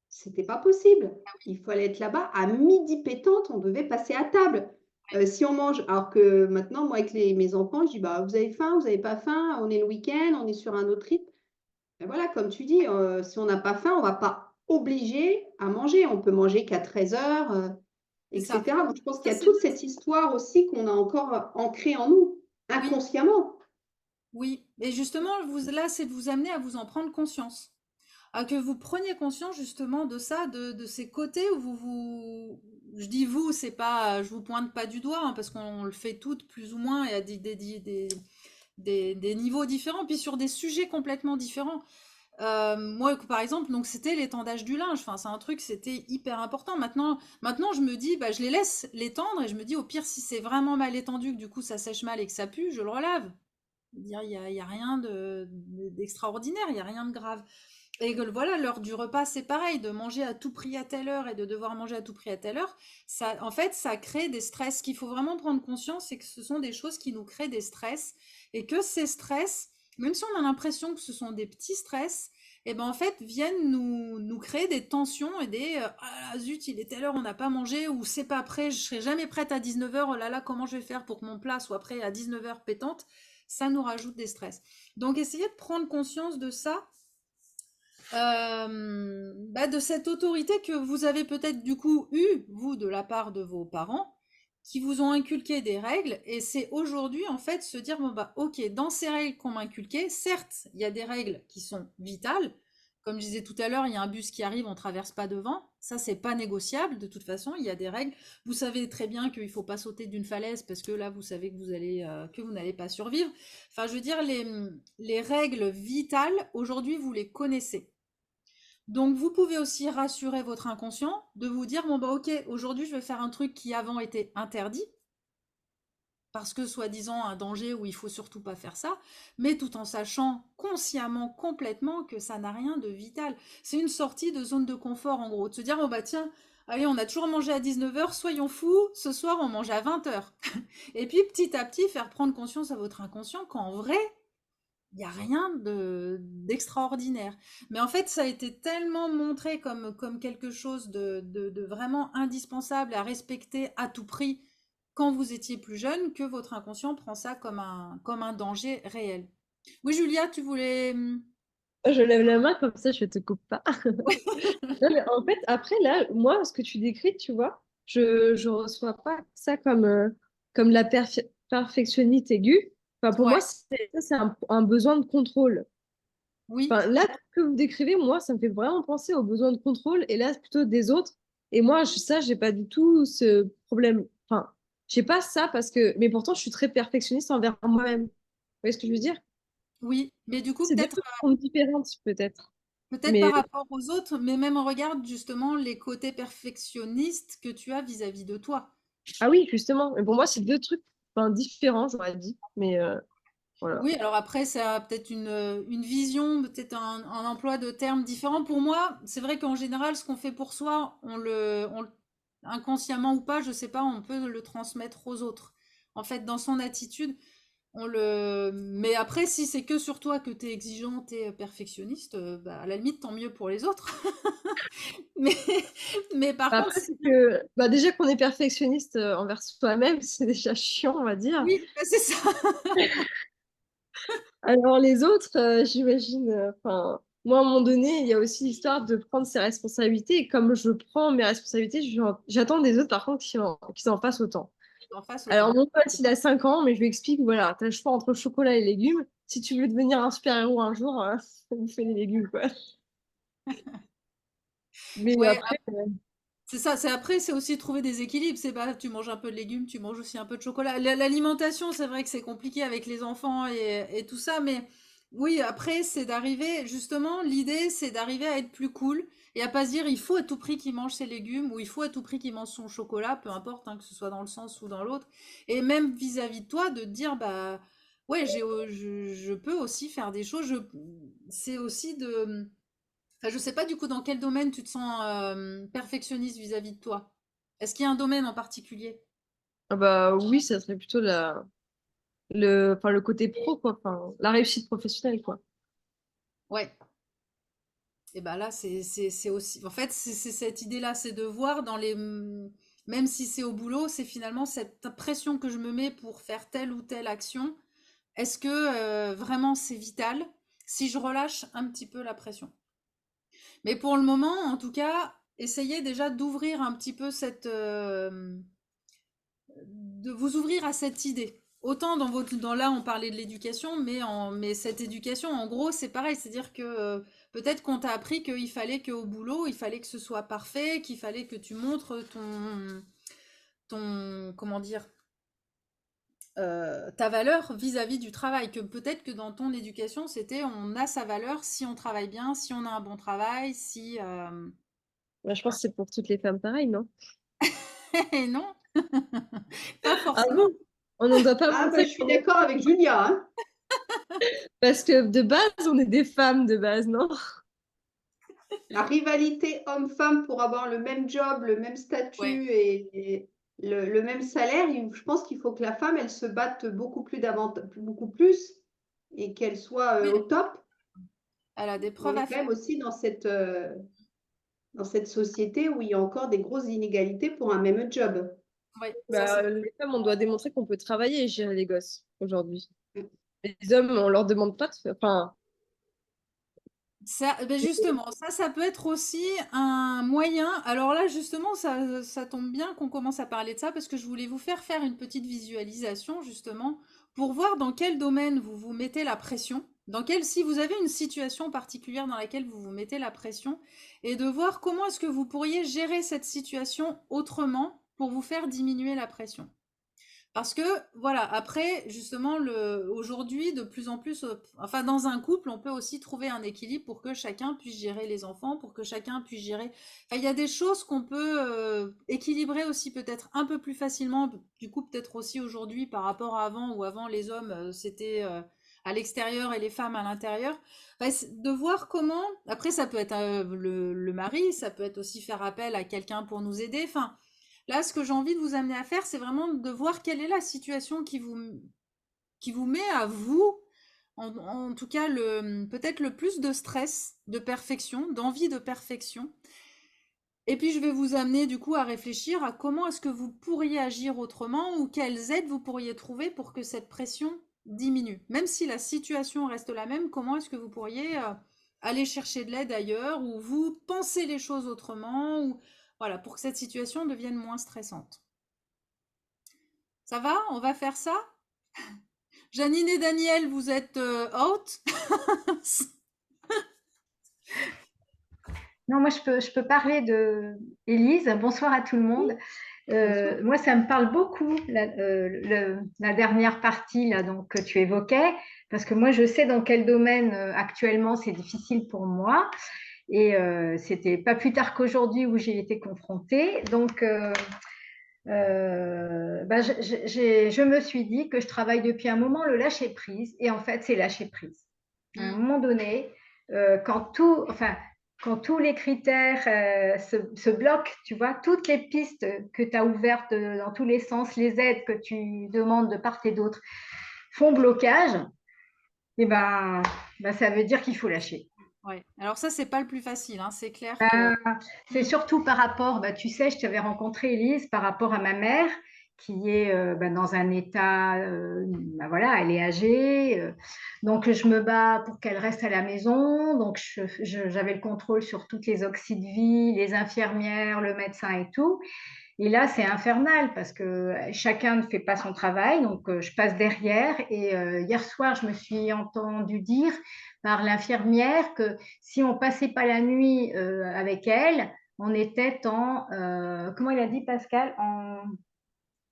c'était pas possible. Il fallait être là-bas à midi pétante, on devait passer à table. Si on mange, alors que maintenant, moi, avec mes enfants, je dis, bah, vous avez faim, vous n'avez pas faim, on est le week-end, on est sur un autre rythme. Et voilà, comme tu dis, si on n'a pas faim, on ne va pas obliger à manger. On peut manger qu'à 13h,
C'est ça.
etc. Donc, je pense qu'il
Ça,
y a
c'est
toute cette histoire aussi qu'on a encore ancrée en nous,
oui,
inconsciemment.
oui. Et justement, là, c'est de vous amener à vous en prendre conscience. À que vous preniez conscience justement de ça, de ces côtés où je dis vous, c'est pas, je vous pointe pas du doigt, hein, parce qu'on le fait toutes plus ou moins et à des niveaux différents, puis sur des sujets complètement différents. Moi, par exemple, donc c'était l'étendage du linge. Enfin, c'est un truc, c'était hyper important. Maintenant, je me dis, je les laisse l'étendre et je me dis, au pire, si c'est vraiment mal étendu, que du coup ça sèche mal et que ça pue, je le relave. Il y a rien d'extraordinaire, il y a rien de grave. Et que voilà, l'heure du repas, c'est pareil, de manger à tout prix à telle heure et de devoir manger à tout prix à telle heure, ça, en fait, ça crée des stress. Qu'il faut vraiment prendre conscience, c'est que ce sont des choses qui nous créent des stress et que ces stress, même si on a l'impression que ce sont des petits stress, et ben en fait, viennent nous créer des tensions et des ah zut, il est telle heure, on n'a pas mangé, ou c'est pas prêt, je serai jamais prête à 19h, oh là là, comment je vais faire pour que mon plat soit prêt à 19h pétante, ça nous rajoute des stress. Donc, essayez de prendre conscience de ça, de cette autorité que vous avez peut-être du coup eu, vous, de la part de vos parents, qui vous ont inculqué des règles, et c'est aujourd'hui en fait se dire, bon ok, dans ces règles qu'on m'a inculquées, certes, il y a des règles qui sont vitales, comme je disais tout à l'heure, il y a un bus qui arrive, on traverse pas devant, ça c'est pas négociable, de toute façon, il y a des règles, vous savez très bien qu'il faut pas sauter d'une falaise, parce que là, vous savez que vous n'allez pas survivre, enfin, je veux dire, les règles vitales, aujourd'hui, vous les connaissez. Donc, vous pouvez aussi rassurer votre inconscient de vous dire, bon, ok, aujourd'hui, je vais faire un truc qui avant était interdit, parce que soi-disant un danger où il faut surtout pas faire ça, mais tout en sachant consciemment, complètement que ça n'a rien de vital. C'est une sortie de zone de confort, en gros, de se dire, oh tiens, allez, on a toujours mangé à 19h, soyons fous, ce soir on mange à 20h. Et puis petit à petit, faire prendre conscience à votre inconscient qu'en vrai, il n'y a rien d'extraordinaire. Mais en fait, ça a été tellement montré comme quelque chose de vraiment indispensable à respecter à tout prix quand vous étiez plus jeune que votre inconscient prend ça comme un danger réel. Oui, Julia, tu voulais...
Je lève la main comme ça, je te coupe pas. Non, mais en fait, après, là, moi, ce que tu décris, tu vois, je reçois pas ça comme la perfectionniste aiguë. Enfin, pour
Ouais,
moi, c'est un besoin de contrôle.
oui,
Enfin, là, ce que vous décrivez, moi, ça me fait vraiment penser au besoin de contrôle, et là, c'est plutôt des autres. Et moi, ça, j'ai pas du tout ce problème. Enfin, j'ai pas ça parce que. Mais pourtant, je suis très perfectionniste envers moi-même. Vous voyez ce que je veux dire?
Oui, mais du coup,
C'est deux
peut-être
choses qui sont différentes, peut-être.
peut-être
Mais
par rapport aux autres, mais même on regarde justement les côtés perfectionnistes que tu as vis-à-vis de toi.
ah oui, justement. Mais pour moi, c'est deux trucs enfin, différents, j'aurais dit. Mais voilà.
Oui, alors après, ça a peut-être une vision, peut-être un emploi de termes différent. Pour moi, c'est vrai qu'en général, ce qu'on fait pour soi, inconsciemment ou pas, je sais pas, on peut le transmettre aux autres. En fait, dans son attitude, mais après, si c'est que sur toi que tu es exigeante et perfectionniste, bah, à la limite, tant mieux pour les autres. Mais, mais par contre,
Après, c'est que bah, déjà qu'on est perfectionniste envers soi-même, c'est déjà chiant, on va dire.
oui, bah, c'est ça.
Alors les autres, j'imagine, enfin, moi à un moment donné, il y a aussi l'histoire de prendre ses responsabilités. Et comme je prends mes responsabilités, j'attends des autres, par contre, qu'ils en fassent autant.
En face
Alors
autant.
mon pote, il a 5 ans, mais je lui explique, voilà, t'as le choix entre chocolat et légumes. Si tu veux devenir un super-héros un jour, il fait des légumes, quoi. Mais
Ouais,
après,
c'est ça, c'est après, c'est aussi trouver des équilibres. C'est pas, tu manges un peu de légumes, tu manges aussi un peu de chocolat. L'alimentation, c'est vrai que c'est compliqué avec les enfants et tout ça, mais oui, après, c'est d'arriver, justement, l'idée, c'est d'arriver à être plus cool et à pas se dire, il faut à tout prix qu'il mange ses légumes ou il faut à tout prix qu'il mange son chocolat, peu importe, hein, que ce soit dans le sens ou dans l'autre. Et même vis-à-vis de toi, de te dire, bah, ouais, je peux aussi faire des choses. C'est aussi de, enfin, je sais pas du coup dans quel domaine tu te sens perfectionniste vis-à-vis de toi. Est-ce qu'il y a un domaine en particulier?
ah bah oui, ça serait plutôt enfin, le côté pro, quoi. Enfin, la réussite professionnelle, quoi.
Ouais. Et ben là, c'est aussi. En fait, c'est cette idée-là, c'est de voir dans les. Même si c'est au boulot, c'est finalement cette pression que je me mets pour faire telle ou telle action. Est-ce que vraiment c'est vital si je relâche un petit peu la pression? Mais pour le moment, en tout cas, essayez déjà d'ouvrir un petit peu de vous ouvrir à cette idée. Autant dans là, on parlait de l'éducation, mais cette éducation, en gros, c'est pareil. C'est-à-dire que peut-être qu'on t'a appris qu'il fallait qu'au boulot, il fallait que ce soit parfait, qu'il fallait que tu montres comment dire, ta valeur vis-à-vis du travail. Que peut-être que dans ton éducation, c'était on a sa valeur si on travaille bien, si on a un bon travail, si.
Bah, je pense que c'est pour toutes les femmes pareil, non?
Et non, pas
Ah
forcément.
bon? On n'en doit pas
Ah, bah,
montrer
je suis d'accord avec Julia, hein.
parce que de base, on est des femmes de base, non?
La rivalité homme-femme pour avoir le même job, le même
Ouais.
statut et le même salaire, je pense qu'il faut que la femme, elle se batte beaucoup plus et qu'elle soit
Oui,
au top.
elle a des
On
preuves
est
à
quand
faire.
même aussi dans cette société où il y a encore des grosses inégalités pour un même job.
Oui, ça
Bah,
c'est.
les femmes, on doit démontrer qu'on peut travailler et gérer les gosses aujourd'hui. Les hommes, on leur demande pas de faire. Enfin,
Ça, ben justement, ça peut être aussi un moyen. Alors là, justement, ça tombe bien qu'on commence à parler de ça parce que je voulais vous faire une petite visualisation, justement, pour voir dans quel domaine vous vous mettez la pression, si vous avez une situation particulière dans laquelle vous vous mettez la pression, et de voir comment est-ce que vous pourriez gérer cette situation autrement pour vous faire diminuer la pression. Parce que, voilà, après, justement, aujourd'hui, de plus en plus, enfin, dans un couple, on peut aussi trouver un équilibre pour que chacun puisse gérer les enfants, pour que chacun puisse gérer. Enfin, il y a des choses qu'on peut équilibrer aussi peut-être un peu plus facilement, du coup, peut-être aussi aujourd'hui par rapport à avant, où avant les hommes, c'était à l'extérieur et les femmes à l'intérieur. Enfin, de voir comment, après, ça peut être le mari, ça peut être aussi faire appel à quelqu'un pour nous aider. Enfin, là, ce que j'ai envie de vous amener à faire, c'est vraiment de voir quelle est la situation qui vous met à vous, en tout cas, peut-être le plus de stress, de perfection, d'envie de perfection. Et puis, je vais vous amener du coup à réfléchir à comment est-ce que vous pourriez agir autrement ou quelles aides vous pourriez trouver pour que cette pression diminue. Même si la situation reste la même, comment est-ce que vous pourriez aller chercher de l'aide ailleurs ou vous penser les choses autrement ou voilà, pour que cette situation devienne moins stressante. Ça va? On va faire ça? Janine et Daniel, vous êtes out?
Non, moi, je peux parler de Élise. Bonsoir à tout le monde.
Bonsoir.
Moi, ça me parle beaucoup, la dernière partie là, donc, que tu évoquais, parce que moi, je sais dans quel domaine actuellement c'est difficile pour moi. Et c'était pas plus tard qu'aujourd'hui où j'ai été confrontée. Donc, bah, je me suis dit que je travaille depuis un moment le lâcher prise. Et en fait, c'est lâcher prise. À un
Mm.
moment donné, enfin, quand tous les critères se bloquent, tu vois, toutes les pistes que tu as ouvertes dans tous les sens, les aides que tu demandes de part et d'autre font blocage, et ben, ça veut dire qu'il faut lâcher.
Ouais. Alors ça, c'est pas le plus facile, hein. C'est clair que.
Ben, c'est surtout par rapport, bah, tu sais, je t'avais rencontré, Elise, par rapport à ma mère, qui est dans un état, ben voilà, elle est âgée, donc je me bats pour qu'elle reste à la maison, donc j'avais le contrôle sur toutes les auxiliaires de vie, les infirmières, le médecin et tout. Et là, c'est infernal parce que chacun ne fait pas son travail, donc je passe derrière. Et hier soir, je me suis entendue dire par l'infirmière que si on passait pas la nuit avec elle, on était comment il a dit Pascal, euh,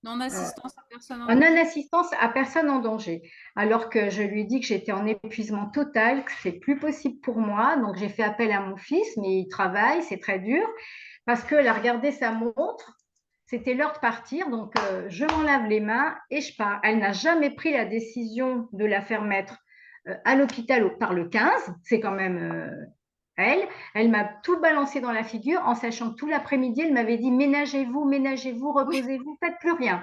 Non-assistance à personne en
en
danger.
non-assistance à personne en danger. Alors que je lui ai dit que j'étais en épuisement total, que c'est plus possible pour moi. Donc j'ai fait appel à mon fils, mais il travaille, c'est très dur parce qu'elle a regardé sa montre. C'était l'heure de partir, donc je m'en lave les mains et je pars. Elle n'a jamais pris la décision de la faire mettre à l'hôpital par le 15. C'est quand même elle. Elle m'a tout balancé dans la figure en sachant que tout l'après-midi, elle m'avait dit ménagez-vous,
Oui,
reposez-vous, faites plus rien.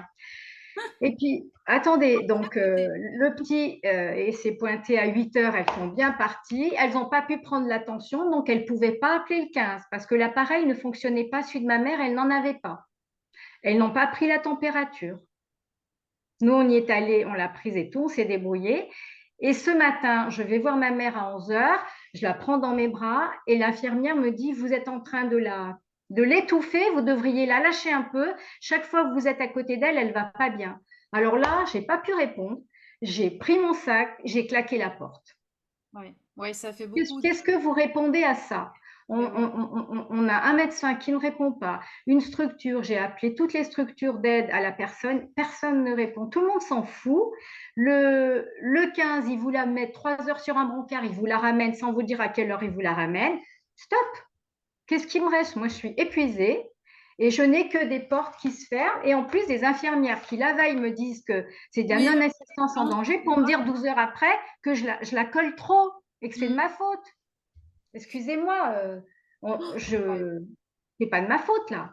Et puis, attendez, donc
c'était-
le petit s'est pointé à 8 heures, elles sont bien parties. Elles n'ont pas pu prendre l'attention, donc elles ne pouvaient pas appeler le 15 parce que l'appareil ne fonctionnait pas. Celui de ma mère, elle n'en avait pas. Elles n'ont pas pris la température. Nous, on y est allé, on l'a prise et tout, on s'est débrouillé. Et ce matin, je vais voir ma mère à 11 heures, je la prends dans mes bras et l'infirmière me dit, vous êtes en train de l'étouffer, vous devriez la lâcher un peu. Chaque fois que vous êtes à côté d'elle, elle va pas bien. Alors là, j'ai pas pu répondre. J'ai pris mon sac, j'ai claqué la porte.
Ouais. Ouais, ça fait
Qu'est-ce
beaucoup de.
qu'est-ce que vous répondez à ça?
Mais oui.
On a un médecin qui ne répond pas, une structure, j'ai appelé toutes les structures d'aide à la personne ne répond, tout le monde s'en fout. Le 15, il vous la met 3 heures sur un brancard, il vous la ramène sans vous dire à quelle heure il vous la ramène. Stop! Qu'est-ce qui me reste? Moi, je suis épuisée et je n'ai que des portes qui se ferment et en plus des infirmières qui la veille me disent que c'est de la
Oui,
non-assistance en danger pour me dire 12 heures après que je la colle trop et que c'est de
mm.
ma faute. Excusez-moi,
Ouais.
c'est pas de ma faute là.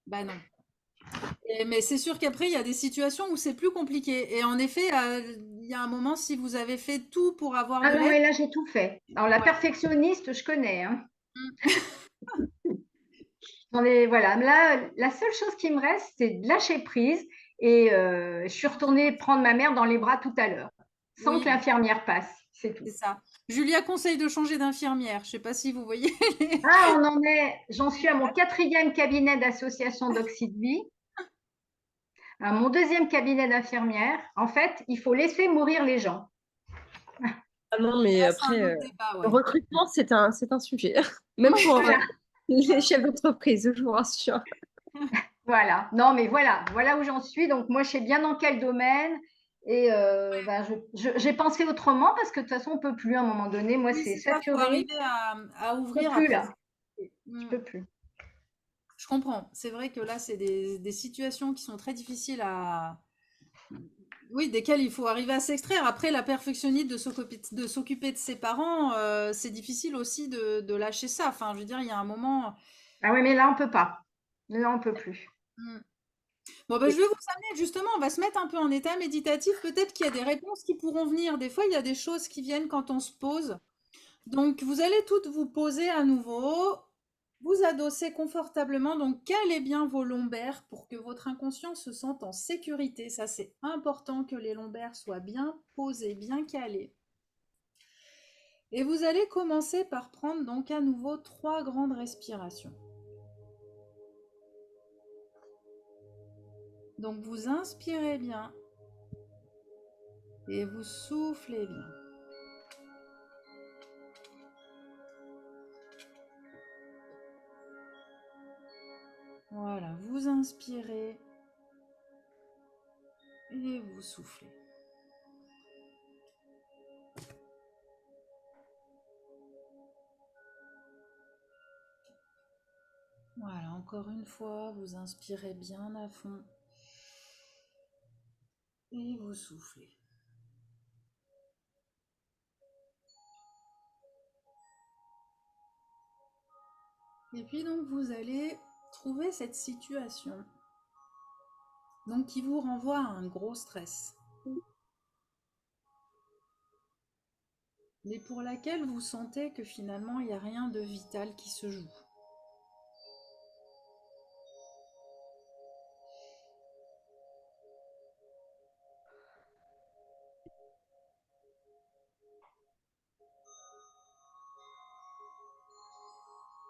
Bah non. Mais c'est sûr qu'après, il y a des situations où c'est plus compliqué. Et en effet, il y a un moment, si vous avez fait tout pour avoir
Ah
de
non,
l'aide,
mais là j'ai tout fait. Alors la
ouais.
perfectionniste, je connais, hein.
Mm.
Voilà. Là, la seule chose qui me reste, c'est de lâcher prise. Et je suis retournée prendre ma mère dans les bras tout à l'heure, sans que
Oui,
l'infirmière passe. C'est tout.
c'est ça. Julia conseille de changer d'infirmière. Je sais pas si vous voyez.
Ah, j'en suis à mon 4e cabinet d'association d'oxy de vie, à mon 2e cabinet d'infirmière. En fait, il faut laisser mourir les gens.
Ah non, mais
Là, c'est un
après,
autre débat,
le
ouais.
recrutement, c'est un sujet. Même pour
Voilà.
les chefs d'entreprise, je vous rassure.
Voilà. Non, mais voilà où j'en suis. Donc, moi, je sais bien dans quel domaine. Et j'ai pensé autrement parce que de toute façon, on ne peut plus à un moment donné. Moi,
Oui,
c'est
c'est ça, faut
saturé.
arriver à
Je ne peux
ouvrir
plus
après.
là. Je
Mm.
peux plus.
Je comprends. C'est vrai que là, c'est des situations qui sont très difficiles à. Oui, desquelles il faut arriver à s'extraire. Après, la perfectionniste de s'occuper de ses parents, c'est difficile aussi de lâcher ça. Enfin, je veux dire, il y a un moment.
Ah oui, mais là, on ne peut pas. Là, on ne peut plus.
Mm. Bon, ben, je vais vous amener, justement, on va se mettre un peu en état méditatif. Peut-être qu'il y a des réponses qui pourront venir. Des fois, il y a des choses qui viennent quand on se pose. Donc, vous allez toutes vous poser à nouveau, vous adosser confortablement. Donc, calez bien vos lombaires pour que votre inconscient se sente en sécurité. Ça, c'est important que les lombaires soient bien posés, bien calés. Et vous allez commencer par prendre donc à nouveau 3 grandes respirations. Donc, vous inspirez bien et vous soufflez bien. Voilà, vous inspirez et vous soufflez. Voilà, encore une fois, vous inspirez bien à fond et vous soufflez. Et puis donc vous allez trouver cette situation donc qui vous renvoie à un gros stress, mais pour laquelle vous sentez que finalement il n'y a rien de vital qui se joue.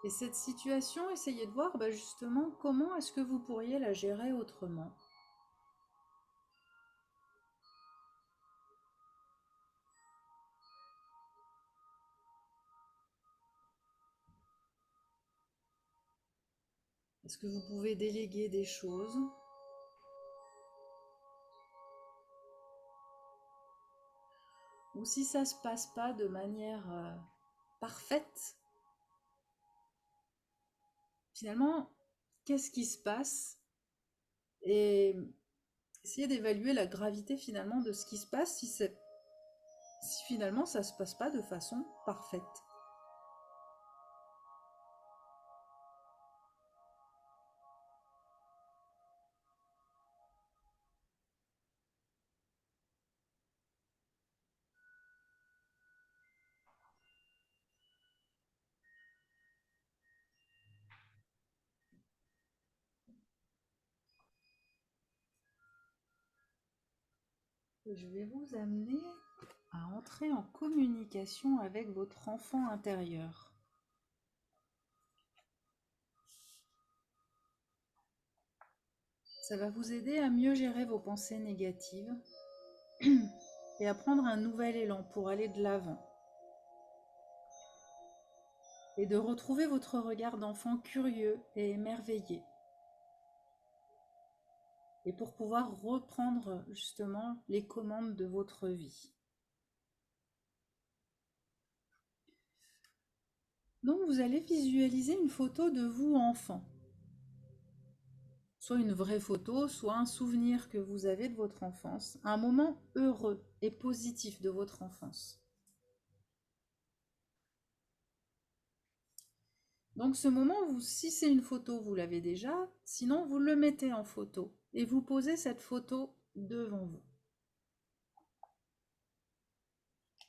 Et cette situation, essayez de voir justement comment est-ce que vous pourriez la gérer autrement. Est-ce que vous pouvez déléguer des choses? Ou si ça ne se passe pas de manière parfaite, finalement, qu'est-ce qui se passe? Et essayez d'évaluer la gravité finalement de ce qui se passe si finalement ça ne se passe pas de façon parfaite. Je vais vous amener à entrer en communication avec votre enfant intérieur. Ça va vous aider à mieux gérer vos pensées négatives et à prendre un nouvel élan pour aller de l'avant. Et de retrouver votre regard d'enfant curieux et émerveillé. Et pour pouvoir reprendre justement les commandes de votre vie. Donc vous allez visualiser une photo de vous enfant. Soit une vraie photo, soit un souvenir que vous avez de votre enfance, un moment heureux et positif de votre enfance. Donc ce moment, si c'est une photo, vous l'avez déjà, sinon vous le mettez en photo et vous posez cette photo devant vous.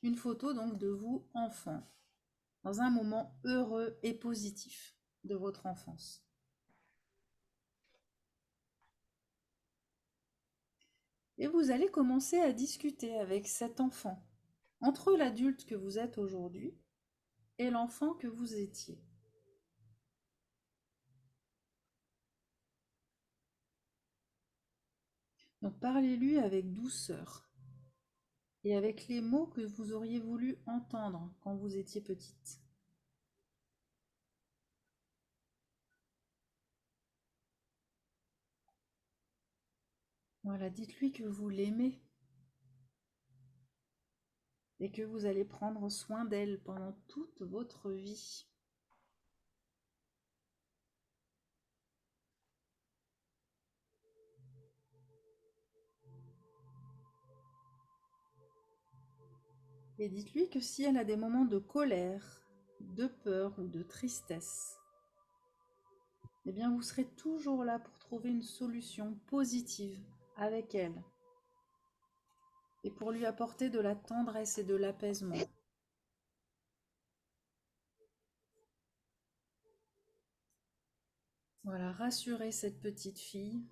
Une photo donc de vous enfant, dans un moment heureux et positif de votre enfance. Et vous allez commencer à discuter avec cet enfant, entre l'adulte que vous êtes aujourd'hui et l'enfant que vous étiez. Donc parlez-lui avec douceur et avec les mots que vous auriez voulu entendre quand vous étiez petite. Voilà, dites-lui que vous l'aimez et que vous allez prendre soin d'elle pendant toute votre vie. Et dites-lui que si elle a des moments de colère, de peur ou de tristesse, eh bien vous serez toujours là pour trouver une solution positive avec elle et pour lui apporter de la tendresse et de l'apaisement. Voilà, rassurez cette petite fille.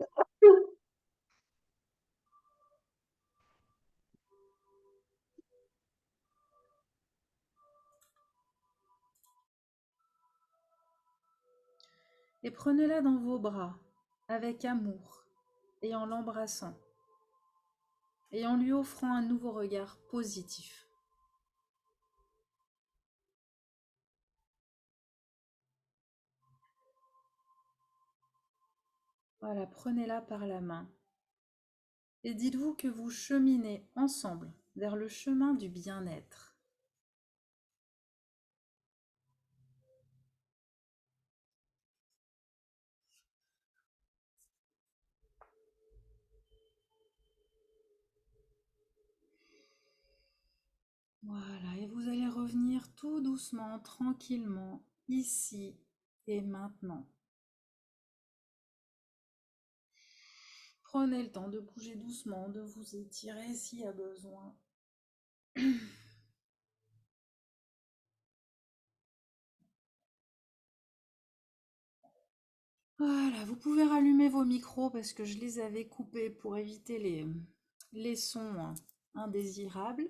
Et prenez-la dans vos bras avec amour et en l'embrassant et en lui offrant un nouveau regard positif. Voilà, prenez-la par la main. Et dites-vous que vous cheminez ensemble vers le chemin du bien-être. Voilà, et vous allez revenir tout doucement, tranquillement, ici et maintenant. Prenez le temps de bouger doucement, de vous étirer s'il y a besoin. Voilà, vous pouvez rallumer vos micros parce que je les avais coupés pour éviter les sons indésirables.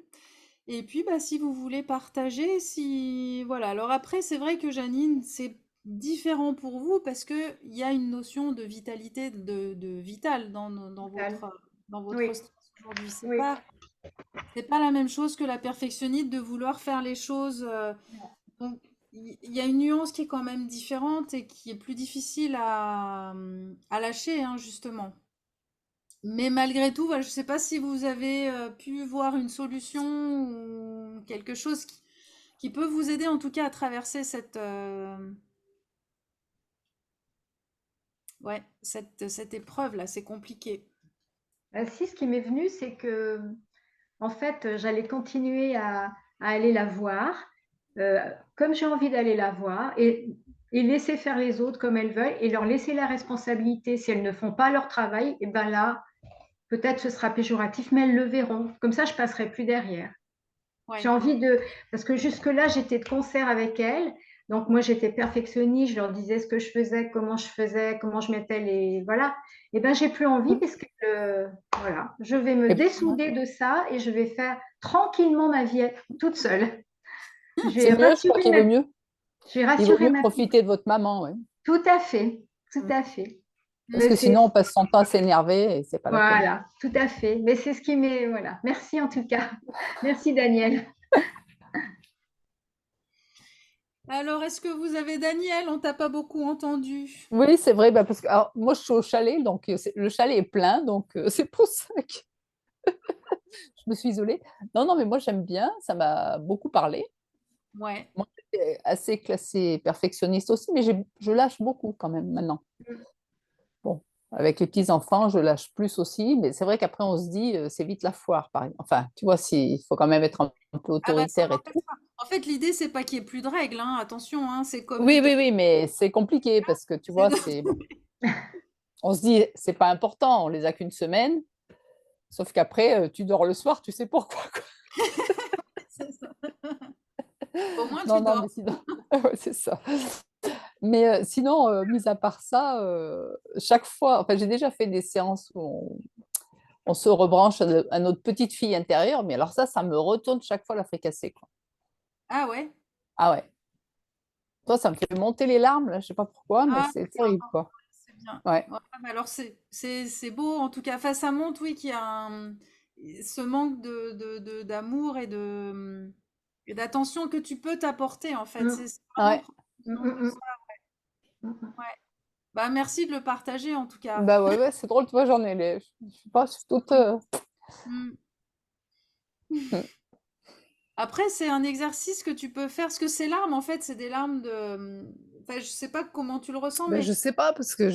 Et puis, bah, si vous voulez partager, si... Voilà, alors après, c'est vrai que Janine, c'est différent pour vous parce qu'il y a une notion de vitalité, de vital
Vital.
dans votre
Oui,
stress aujourd'hui.
oui.
C'est pas la même chose que la perfectionniste de vouloir faire les choses. Donc, il y a une nuance qui est quand même différente et qui est plus difficile à lâcher, hein, justement. Mais malgré tout, voilà, je ne sais pas si vous avez pu voir une solution ou quelque chose qui peut vous aider en tout cas à traverser cette épreuve-là. C'est compliqué.
Si, ce qui m'est venu, c'est que, en fait, j'allais continuer à aller la voir, euh, comme j'ai envie d'aller la voir, et laisser faire les autres comme elles veulent, et leur laisser la responsabilité. Si elles ne font pas leur travail, et ben là, peut-être ce sera péjoratif, mais elles le verront. Comme ça, je passerai plus derrière. J'ai
Ouais.
envie de... Parce que jusque-là, j'étais de concert avec elles. Donc, moi, j'étais perfectionniste. Je leur disais ce que je faisais, comment je mettais les... Voilà. Et ben, j'ai plus envie parce que, voilà, je vais me
Et,
dessouder de ça et je vais faire tranquillement ma vie toute seule. Je vais
c'est mieux, je crois
rassurer
qu'il
ma,
vaut mieux.
je vais
Il vaut
rassurer
mieux
ma fille.
profiter de votre maman, ouais.
Tout à fait. Tout
Mm.
à fait.
Parce
Mais
que
c'est...
sinon, on passe son temps à s'énerver et c'est pas la peine.
Voilà, tout à fait. Mais c'est ce qui m'est... Voilà. Merci en tout cas. Merci, Daniel.
Alors, est-ce que vous avez Daniel? On t'a pas beaucoup entendu.
Oui, c'est vrai, bah, parce que alors, moi, je suis au chalet, donc le chalet est plein, donc c'est pour ça que je me suis isolée. Non, non, mais moi, j'aime bien, ça m'a beaucoup parlé.
Ouais.
Moi, j'étais assez classée perfectionniste aussi, mais je lâche beaucoup quand même maintenant. Bon, avec les petits-enfants, je lâche plus aussi, mais c'est vrai qu'après, on se dit, c'est vite la foire, par exemple. Enfin, tu vois, il faut quand même être un peu
Ah bah ça
autoritaire et
n'empêche
tout.
pas. En fait, l'idée, c'est pas qu'il y ait plus de règles, hein. Attention, hein, c'est comme
Oui,
tout à
oui, oui, mais c'est compliqué parce que tu vois, c'est bon. On se dit, c'est pas important, on les a qu'une semaine, sauf qu'après, tu dors le soir, tu sais pourquoi, quoi.
C'est ça. Au moins,
Non,
tu
non,
dors.
mais sinon, ouais, c'est ça. Mais sinon, mis à part ça, chaque fois, enfin, j'ai déjà fait des séances où on se rebranche à notre petite fille intérieure, mais alors ça me retourne chaque fois la fricassée, quoi.
Ah ouais?
Ah ouais. Toi, ça me fait monter les larmes, là, je sais pas pourquoi, mais
Ah,
c'est
c'est
terrible,
important,
quoi.
c'est bien.
Ouais.
Ouais, mais alors, c'est beau, en tout cas. Enfin, ça montre, oui, qu'il y a ce manque d'amour et d'attention que tu peux t'apporter, en fait.
Mm,
C'est vraiment
Ouais.
mm,
profondément de
mm,
ça.
mm, mm.
Ouais. Bah, merci de le partager, en tout cas.
Bah ouais, ouais, c'est drôle, tu vois, je sais pas, je suis toute.
Mm.
Mm.
Après, c'est un exercice que tu peux faire, parce que ces larmes, en fait, c'est des larmes de... Enfin, je sais pas comment tu le ressens,
Ben,
mais...
je sais pas, parce que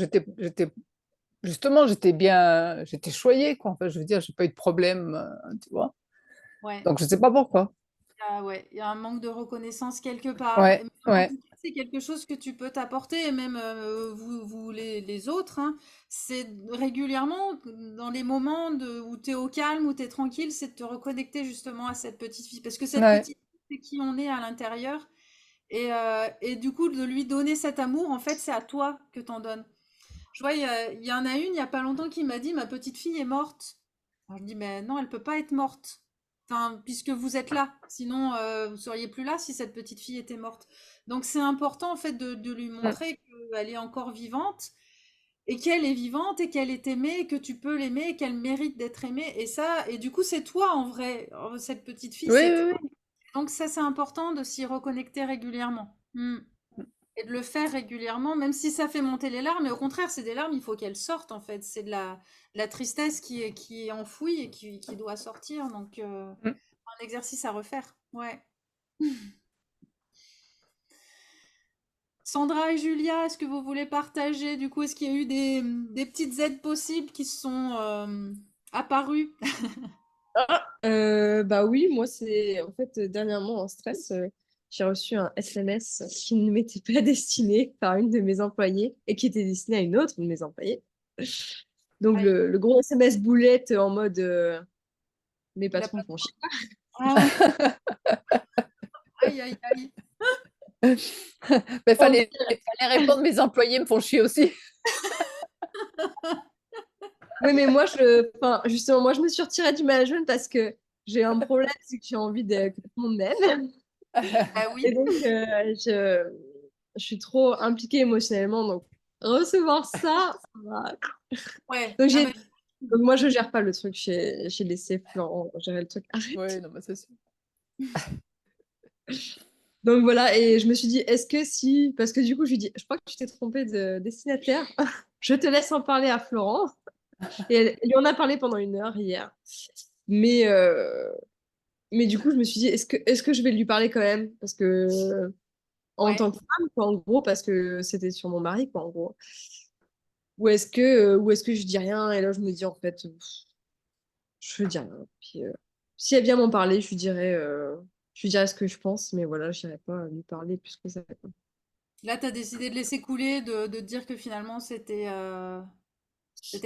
justement, j'étais choyée, quoi. Enfin, je veux dire, j'ai pas eu de problème, tu vois.
Ouais.
Donc, je sais pas pourquoi.
Ouais, il y a un manque de reconnaissance quelque part.
Ouais,
Mais en
ouais,
tout cas, c'est quelque chose que tu peux t'apporter, et même les autres, hein, c'est régulièrement, dans les moments où tu es au calme, où tu es tranquille, c'est de te reconnecter justement à cette petite fille. Parce que cette
ouais.
petite fille, c'est qui on est à l'intérieur. Et du coup, de lui donner cet amour, en fait, c'est à toi que t'en donnes. Je vois, il y en a une, il y a pas longtemps, qui m'a dit, ma petite fille est morte. Alors, je dis, mais non, elle peut pas être morte. Enfin, puisque vous êtes là. Sinon, vous seriez plus là si cette petite fille était morte. Donc, c'est important, en fait, de lui
Mm.
montrer qu'elle est encore vivante et qu'elle est vivante et qu'elle est aimée et que tu peux l'aimer et qu'elle mérite d'être aimée. Et ça, et du coup, c'est toi, en vrai. Cette petite fille,
Oui,
c'est toi.
oui, oui.
Donc, ça, c'est important de s'y reconnecter régulièrement. Mm. Et de le faire régulièrement, même si ça fait monter les larmes, mais au contraire, c'est des larmes, il faut qu'elles sortent en fait. C'est de la tristesse qui est enfouie et qui doit sortir. Donc,
Mm.
un exercice à refaire. Ouais. Sandra et Julia, est-ce que vous voulez partager? Du coup, est-ce qu'il y a eu des petites aides possibles qui sont apparues?
Bah oui, moi c'est en fait dernièrement en stress, j'ai reçu un SMS qui ne m'était pas destiné par une de mes employées et qui était destiné à une autre de mes employées. Donc
Aïe,
le gros SMS boulette en mode mes
il a
patrons
pas...
font chier.
Ah ouais, aïe, aïe, aïe.
Mais
Oh,
fallait répondre, mes employés me font chier aussi.
oui, mais enfin, justement, moi je me suis retirée du management parce que j'ai un problème, c'est que j'ai envie que tout le monde m'aime.
Ah
Et
oui,
donc je suis trop impliquée émotionnellement, donc recevoir ça, ça va.
ouais.
Donc
Ah
j'ai
bah,
Donc moi, je gère pas le truc. J'ai laissé Florent gérer le truc.
Oui,
Arrête.
non, mais c'est sûr.
Donc voilà, et je me suis dit, est-ce que si... Parce que du coup, je lui dis, je crois que tu t'es trompée de destinataire. Je te laisse en parler à Florent. Et elle lui en a parlé pendant 1 heure hier. Mais, euh, mais du coup, je me suis dit, est-ce que je vais lui parler quand même? Parce que, en
ouais.
tant que femme, quoi, en gros, parce que c'était sur mon mari, quoi, en gros. Ou est-ce que je dis rien? Et là, je me dis, en fait, je dis rien. Puis, si elle vient m'en parler, je lui dirai ce que je pense, mais voilà, je n'irai pas lui parler plus que ça, quoi.
Là, tu as décidé de laisser couler, de dire que finalement, c'était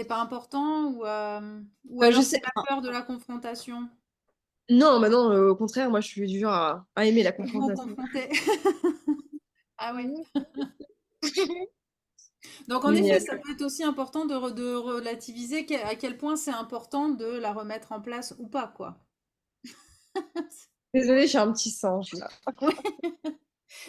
pas important ou
Je
alors
sais.
c'est la peur de la confrontation.
Non, bah non, au contraire, moi, je suis du genre à aimer la
Vont
confrontation.
confronter. Ah oui.
Mhm.
Donc en
Mais
effet, ça peut être aussi important de relativiser à quel point c'est important de la remettre en place ou pas, quoi.
désolée, j'ai un petit singe là.
Oui.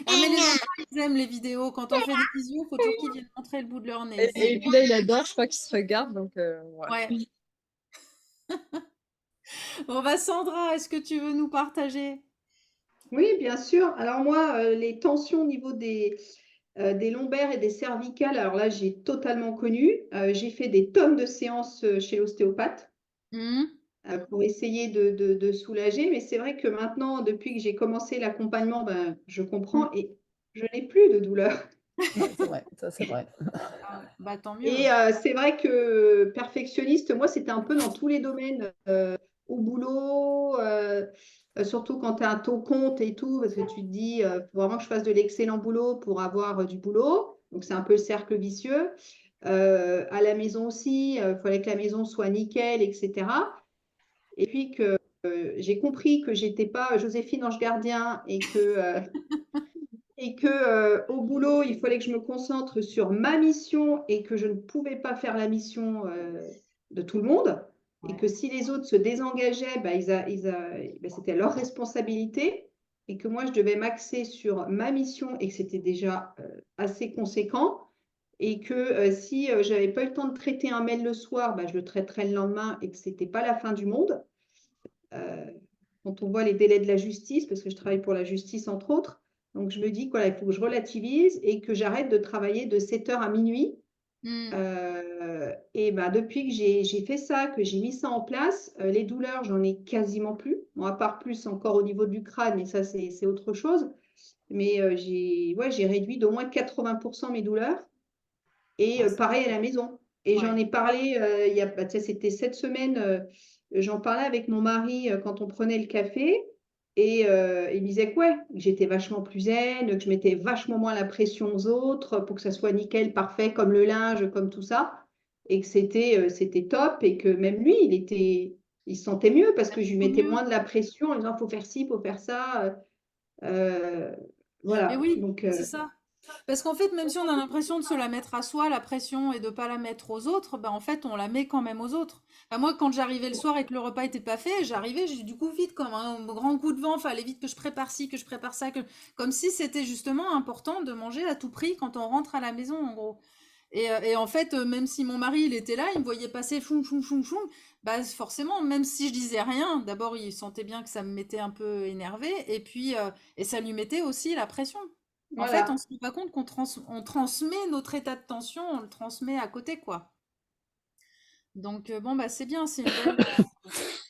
Ah mais les enfants, ils aiment les vidéos. Quand on fait des visios, il faut toujours qu'ils viennent montrer le bout de leur nez.
Et puis là, il adore, je crois qu'il se regarde, donc voilà.
Ouais. Bon bah Sandra, est-ce que tu veux nous partager?
Oui, bien sûr. Alors moi, les tensions au niveau des lombaires et des cervicales, alors là, j'ai totalement connu. J'ai fait des tonnes de séances chez l'ostéopathe
Hmm.
pour essayer de soulager. Mais c'est vrai que maintenant, depuis que j'ai commencé l'accompagnement, ben, je comprends et je n'ai plus de douleur.
Ouais, c'est vrai, ça c'est vrai.
Ah, bah tant mieux.
Et c'est vrai que perfectionniste, moi, c'était un peu dans tous les domaines, au boulot, surtout quand tu as un taux compte et tout, parce que tu te dis, faut vraiment que je fasse de l'excellent boulot pour avoir du boulot. Donc, c'est un peu le cercle vicieux. À la maison aussi, il fallait que la maison soit nickel, etc. Et puis que j'ai compris que j'étais pas Joséphine Ange Gardien et que au boulot, il fallait que je me concentre sur ma mission et que je ne pouvais pas faire la mission de tout le monde. Et
Ouais.
que si les autres se désengageaient, bah, bah, c'était leur responsabilité. Et que moi, je devais m'axer sur ma mission et que c'était déjà assez conséquent. Et que si j'avais pas eu le temps de traiter un mail le soir, bah, je le traiterais le lendemain et que c'était pas la fin du monde. Euh, Quand on voit les délais de la justice, parce que je travaille pour la justice entre autres. Donc je me dis qu'il faut que je relativise et que j'arrête de travailler de 7 heures à minuit.
Hmm.
Et bah, depuis que j'ai fait ça, que j'ai mis ça en place, les douleurs, j'en ai quasiment plus. Bon, à part plus encore au niveau du crâne, mais ça, c'est autre chose. Mais j'ai réduit d'au moins 80% mes douleurs. Et
Ah,
pareil à la maison. Et j'en
ouais.
ai parlé, bah, tu sais, c'était cette semaine, j'en parlais avec mon mari quand on prenait le café. Et il me disait que ouais, que j'étais vachement plus zen, que je mettais vachement moins la pression aux autres pour que ça soit nickel, parfait, comme le linge, comme tout ça. Et que c'était top. Et que même lui, il se sentait mieux parce que je lui
Vaut
mettais
mieux.
moins de la pression en disant, faut faire ci, faut faire ça. Euh,
Mais
voilà.
oui,
Donc,
c'est ça. Parce qu'en fait, même si on a l'impression de se la mettre à soi, la pression, et de pas la mettre aux autres, ben en fait, on la met quand même aux autres. Ben moi, quand j'arrivais le soir et que le repas était pas fait, j'arrivais, j'ai du coup vite comme un grand coup de vent, fallait vite que je prépare ci, que je prépare ça, comme si c'était justement important de manger à tout prix quand on rentre à la maison, en gros. Et en fait, même si mon mari, il était là, il me voyait passer choum, choum, choum, choum, bah forcément, même si je disais rien, d'abord, il sentait bien que ça me mettait un peu énervée, et puis, et ça lui mettait aussi la pression. En fait, on
Voilà.
se rend pas compte on transmet notre état de tension, on le transmet à côté, quoi. Donc, bon, bah, c'est bien, c'est une belle.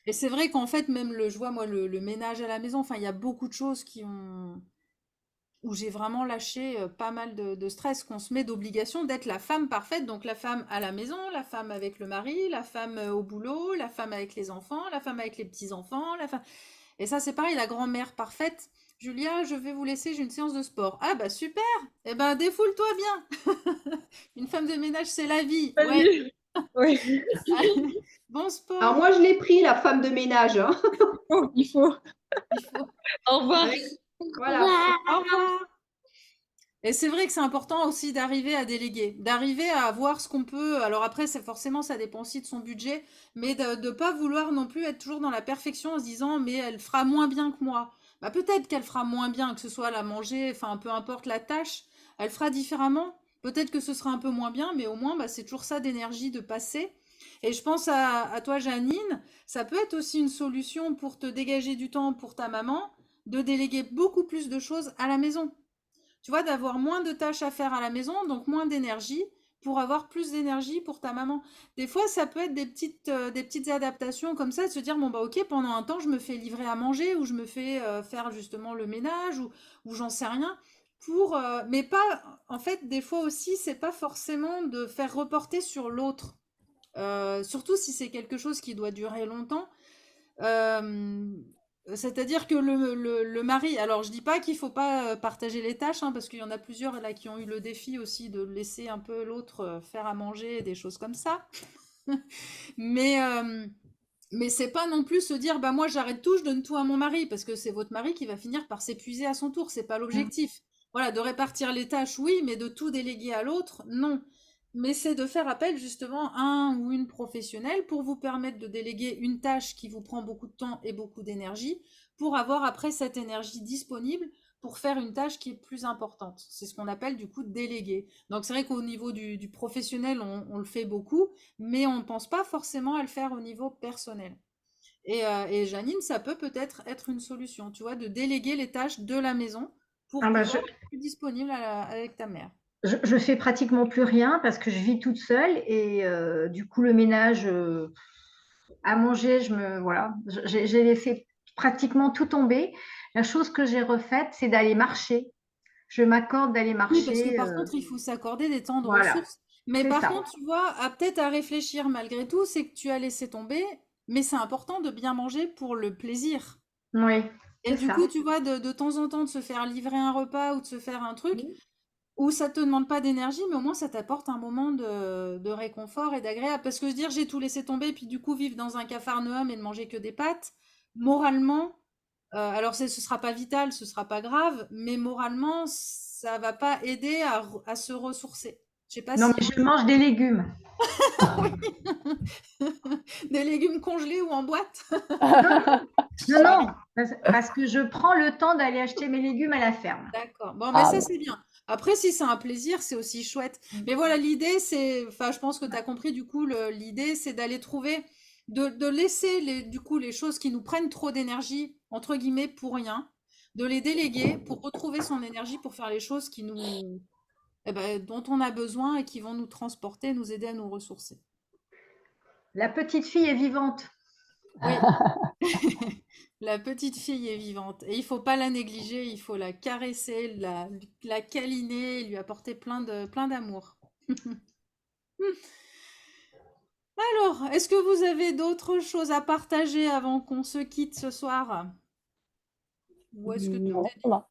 Et c'est vrai qu'en fait, même je vois, moi, le ménage à la maison, enfin, il y a beaucoup de choses où j'ai vraiment lâché pas mal de stress, qu'on se met d'obligation d'être la femme parfaite. Donc, la femme à la maison, la femme avec le mari, la femme au boulot, la femme avec les enfants, la femme avec les petits-enfants, la femme. Et ça, c'est pareil, la grand-mère parfaite. Julia, je vais vous laisser, j'ai une séance de sport. Ah bah super! Eh ben défoule-toi bien! Une femme de ménage, c'est la vie. Ouais.
Salut. Oui.
Bon
Alors
sport.
moi, je l'ai pris, la femme de ménage, hein.
Oh, il faut.
Il faut.
Au revoir.
Avec- Voilà.
Au revoir. Et c'est vrai que c'est important aussi d'arriver à déléguer, d'arriver à voir ce qu'on peut. Alors après, c'est forcément, ça dépend aussi de son budget, mais de ne pas vouloir non plus être toujours dans la perfection en se disant, mais elle fera moins bien que moi. Bah, peut-être qu'elle fera moins bien, que ce soit la manger, enfin, peu importe la tâche, elle fera différemment. Peut-être que ce sera un peu moins bien, mais au moins, bah, c'est toujours ça d'énergie de passer. Et je pense à toi, Janine, ça peut être aussi une solution pour te dégager du temps pour ta maman, de déléguer beaucoup plus de choses à la maison. Tu vois, d'avoir moins de tâches à faire à la maison, donc moins d'énergie, pour avoir plus d'énergie pour ta maman. Des fois, ça peut être des petites adaptations comme ça, de se dire, bon, bah ok, pendant un temps, je me fais livrer à manger, ou je me fais faire justement le ménage, ou j'en sais rien. Mais pas, en fait, des fois aussi, c'est pas forcément de faire reporter sur l'autre. Surtout si c'est quelque chose qui doit durer longtemps. Euh, C'est-à-dire que le mari, alors je dis pas qu'il faut pas partager les tâches, hein, parce qu'il y en a plusieurs là qui ont eu le défi aussi de laisser un peu l'autre faire à manger, des choses comme ça. Mais, euh, mais c'est pas non plus se dire, bah moi j'arrête tout, je donne tout à mon mari, parce que c'est votre mari qui va finir par s'épuiser à son tour, c'est pas l'objectif. Voilà, de répartir les tâches, oui, mais de tout déléguer à l'autre, non. Mais c'est de faire appel justement à un ou une professionnelle pour vous permettre de déléguer une tâche qui vous prend beaucoup de temps et beaucoup d'énergie, pour avoir après cette énergie disponible pour faire une tâche qui est plus importante. C'est ce qu'on appelle du coup déléguer. Donc c'est vrai qu'au niveau du professionnel, on le fait beaucoup, mais on ne pense pas forcément à le faire au niveau personnel. Et Janine, ça peut-être être une solution, tu vois, de déléguer les tâches de la maison pour
Ah bah,
pouvoir être plus disponible avec ta mère.
je fais pratiquement plus rien parce que je vis toute seule et du coup le ménage à manger, voilà, j'ai laissé pratiquement tout tomber. La chose que j'ai refaite, c'est d'aller marcher. Je m'accorde d'aller
Oui, parce que
marcher.
par contre, il faut s'accorder des temps de
Voilà,
ressources. Mais
c'est
par
ça.
contre, tu vois, peut-être à réfléchir malgré tout, c'est que tu as laissé tomber, mais c'est important de bien manger pour le plaisir.
Oui,
Et
c'est
du
ça.
coup, tu vois, de temps en temps, de se faire livrer un repas ou de se faire un truc, où ça te demande pas d'énergie, mais au moins ça t'apporte un moment de réconfort et d'agréable. Parce que se dire j'ai tout laissé tomber, puis du coup vivre dans un capharnaüm et ne manger que des pâtes, moralement, alors ce sera pas vital, ce sera pas grave, mais moralement, ça va pas aider à se ressourcer. Je sais pas
Non, mais
si...
je mange des légumes.
Oui. Des légumes congelés ou en boîte.
Non, non,
Ah
non,
oui.
parce que je prends le temps d'aller acheter mes légumes à la ferme.
D'accord. Bon, mais
Ah,
ça, c'est bien. Après, si c'est un plaisir, c'est aussi chouette. Mais voilà, l'idée, c'est, enfin, je pense que tu as compris, du coup, l'idée, c'est d'aller trouver, de laisser du coup, les choses qui nous prennent trop d'énergie, entre guillemets, pour rien, de les déléguer pour retrouver son énergie pour faire les choses eh ben, dont on a besoin et qui vont nous transporter, nous aider à nous ressourcer.
La petite fille est vivante.
Oui, la petite fille est vivante et il faut pas la négliger, il faut la caresser, la câliner, lui apporter plein d'amour. Alors, est-ce que vous avez d'autres choses à partager avant qu'on se quitte ce soir? Ou est-ce que tout
non,
est dit?
non.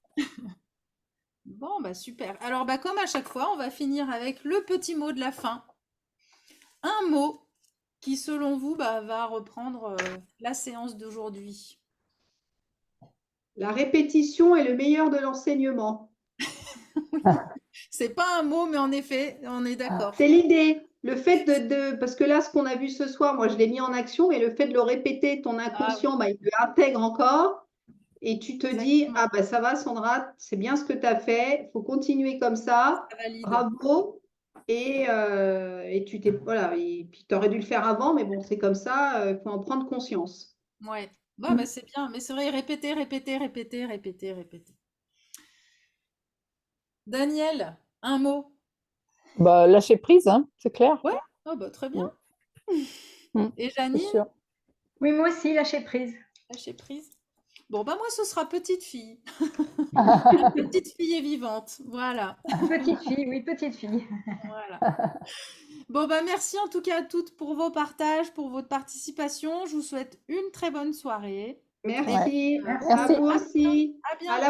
Bon, bah super. Alors, bah comme à chaque fois, on va finir avec le petit mot de la fin. Un mot qui, selon vous, bah, va reprendre la séance d'aujourd'hui.
La répétition est le meilleur de l'enseignement.
C'est pas un mot, mais en effet, on est d'accord.
C'est l'idée. Le fait parce que là, ce qu'on a vu ce soir, moi, je l'ai mis en action, mais le fait de le répéter, ton
Ah oui,
inconscient, bah, il le intègre encore. Et tu te dis,
exactement.
ah bah ça va, Sandra, c'est bien ce que tu as fait, il faut continuer comme ça,
Ça valide.
bravo. Et tu t'es, voilà, et puis tu aurais dû le faire avant, mais bon, c'est comme ça, il faut en prendre conscience.
Ouais. Bon, bah c'est bien. Mais c'est vrai, répéter, répéter, répéter, répéter, répéter. Daniel, un mot.
Bah, lâcher prise, hein, c'est clair.
Ouais, oh, bah, très bien. Et
C'est
Janine,
sûr.
Oui, moi aussi, lâcher prise.
lâcher prise. Bon, bah moi, ce sera petite fille. Petite fille est vivante. Voilà.
Petite fille, oui, petite fille.
Voilà. Bon, bah merci en tout cas à toutes pour vos partages, pour votre participation. Je vous souhaite une très bonne soirée.
Merci.
Merci.
À vous aussi.
À
À la
bientôt.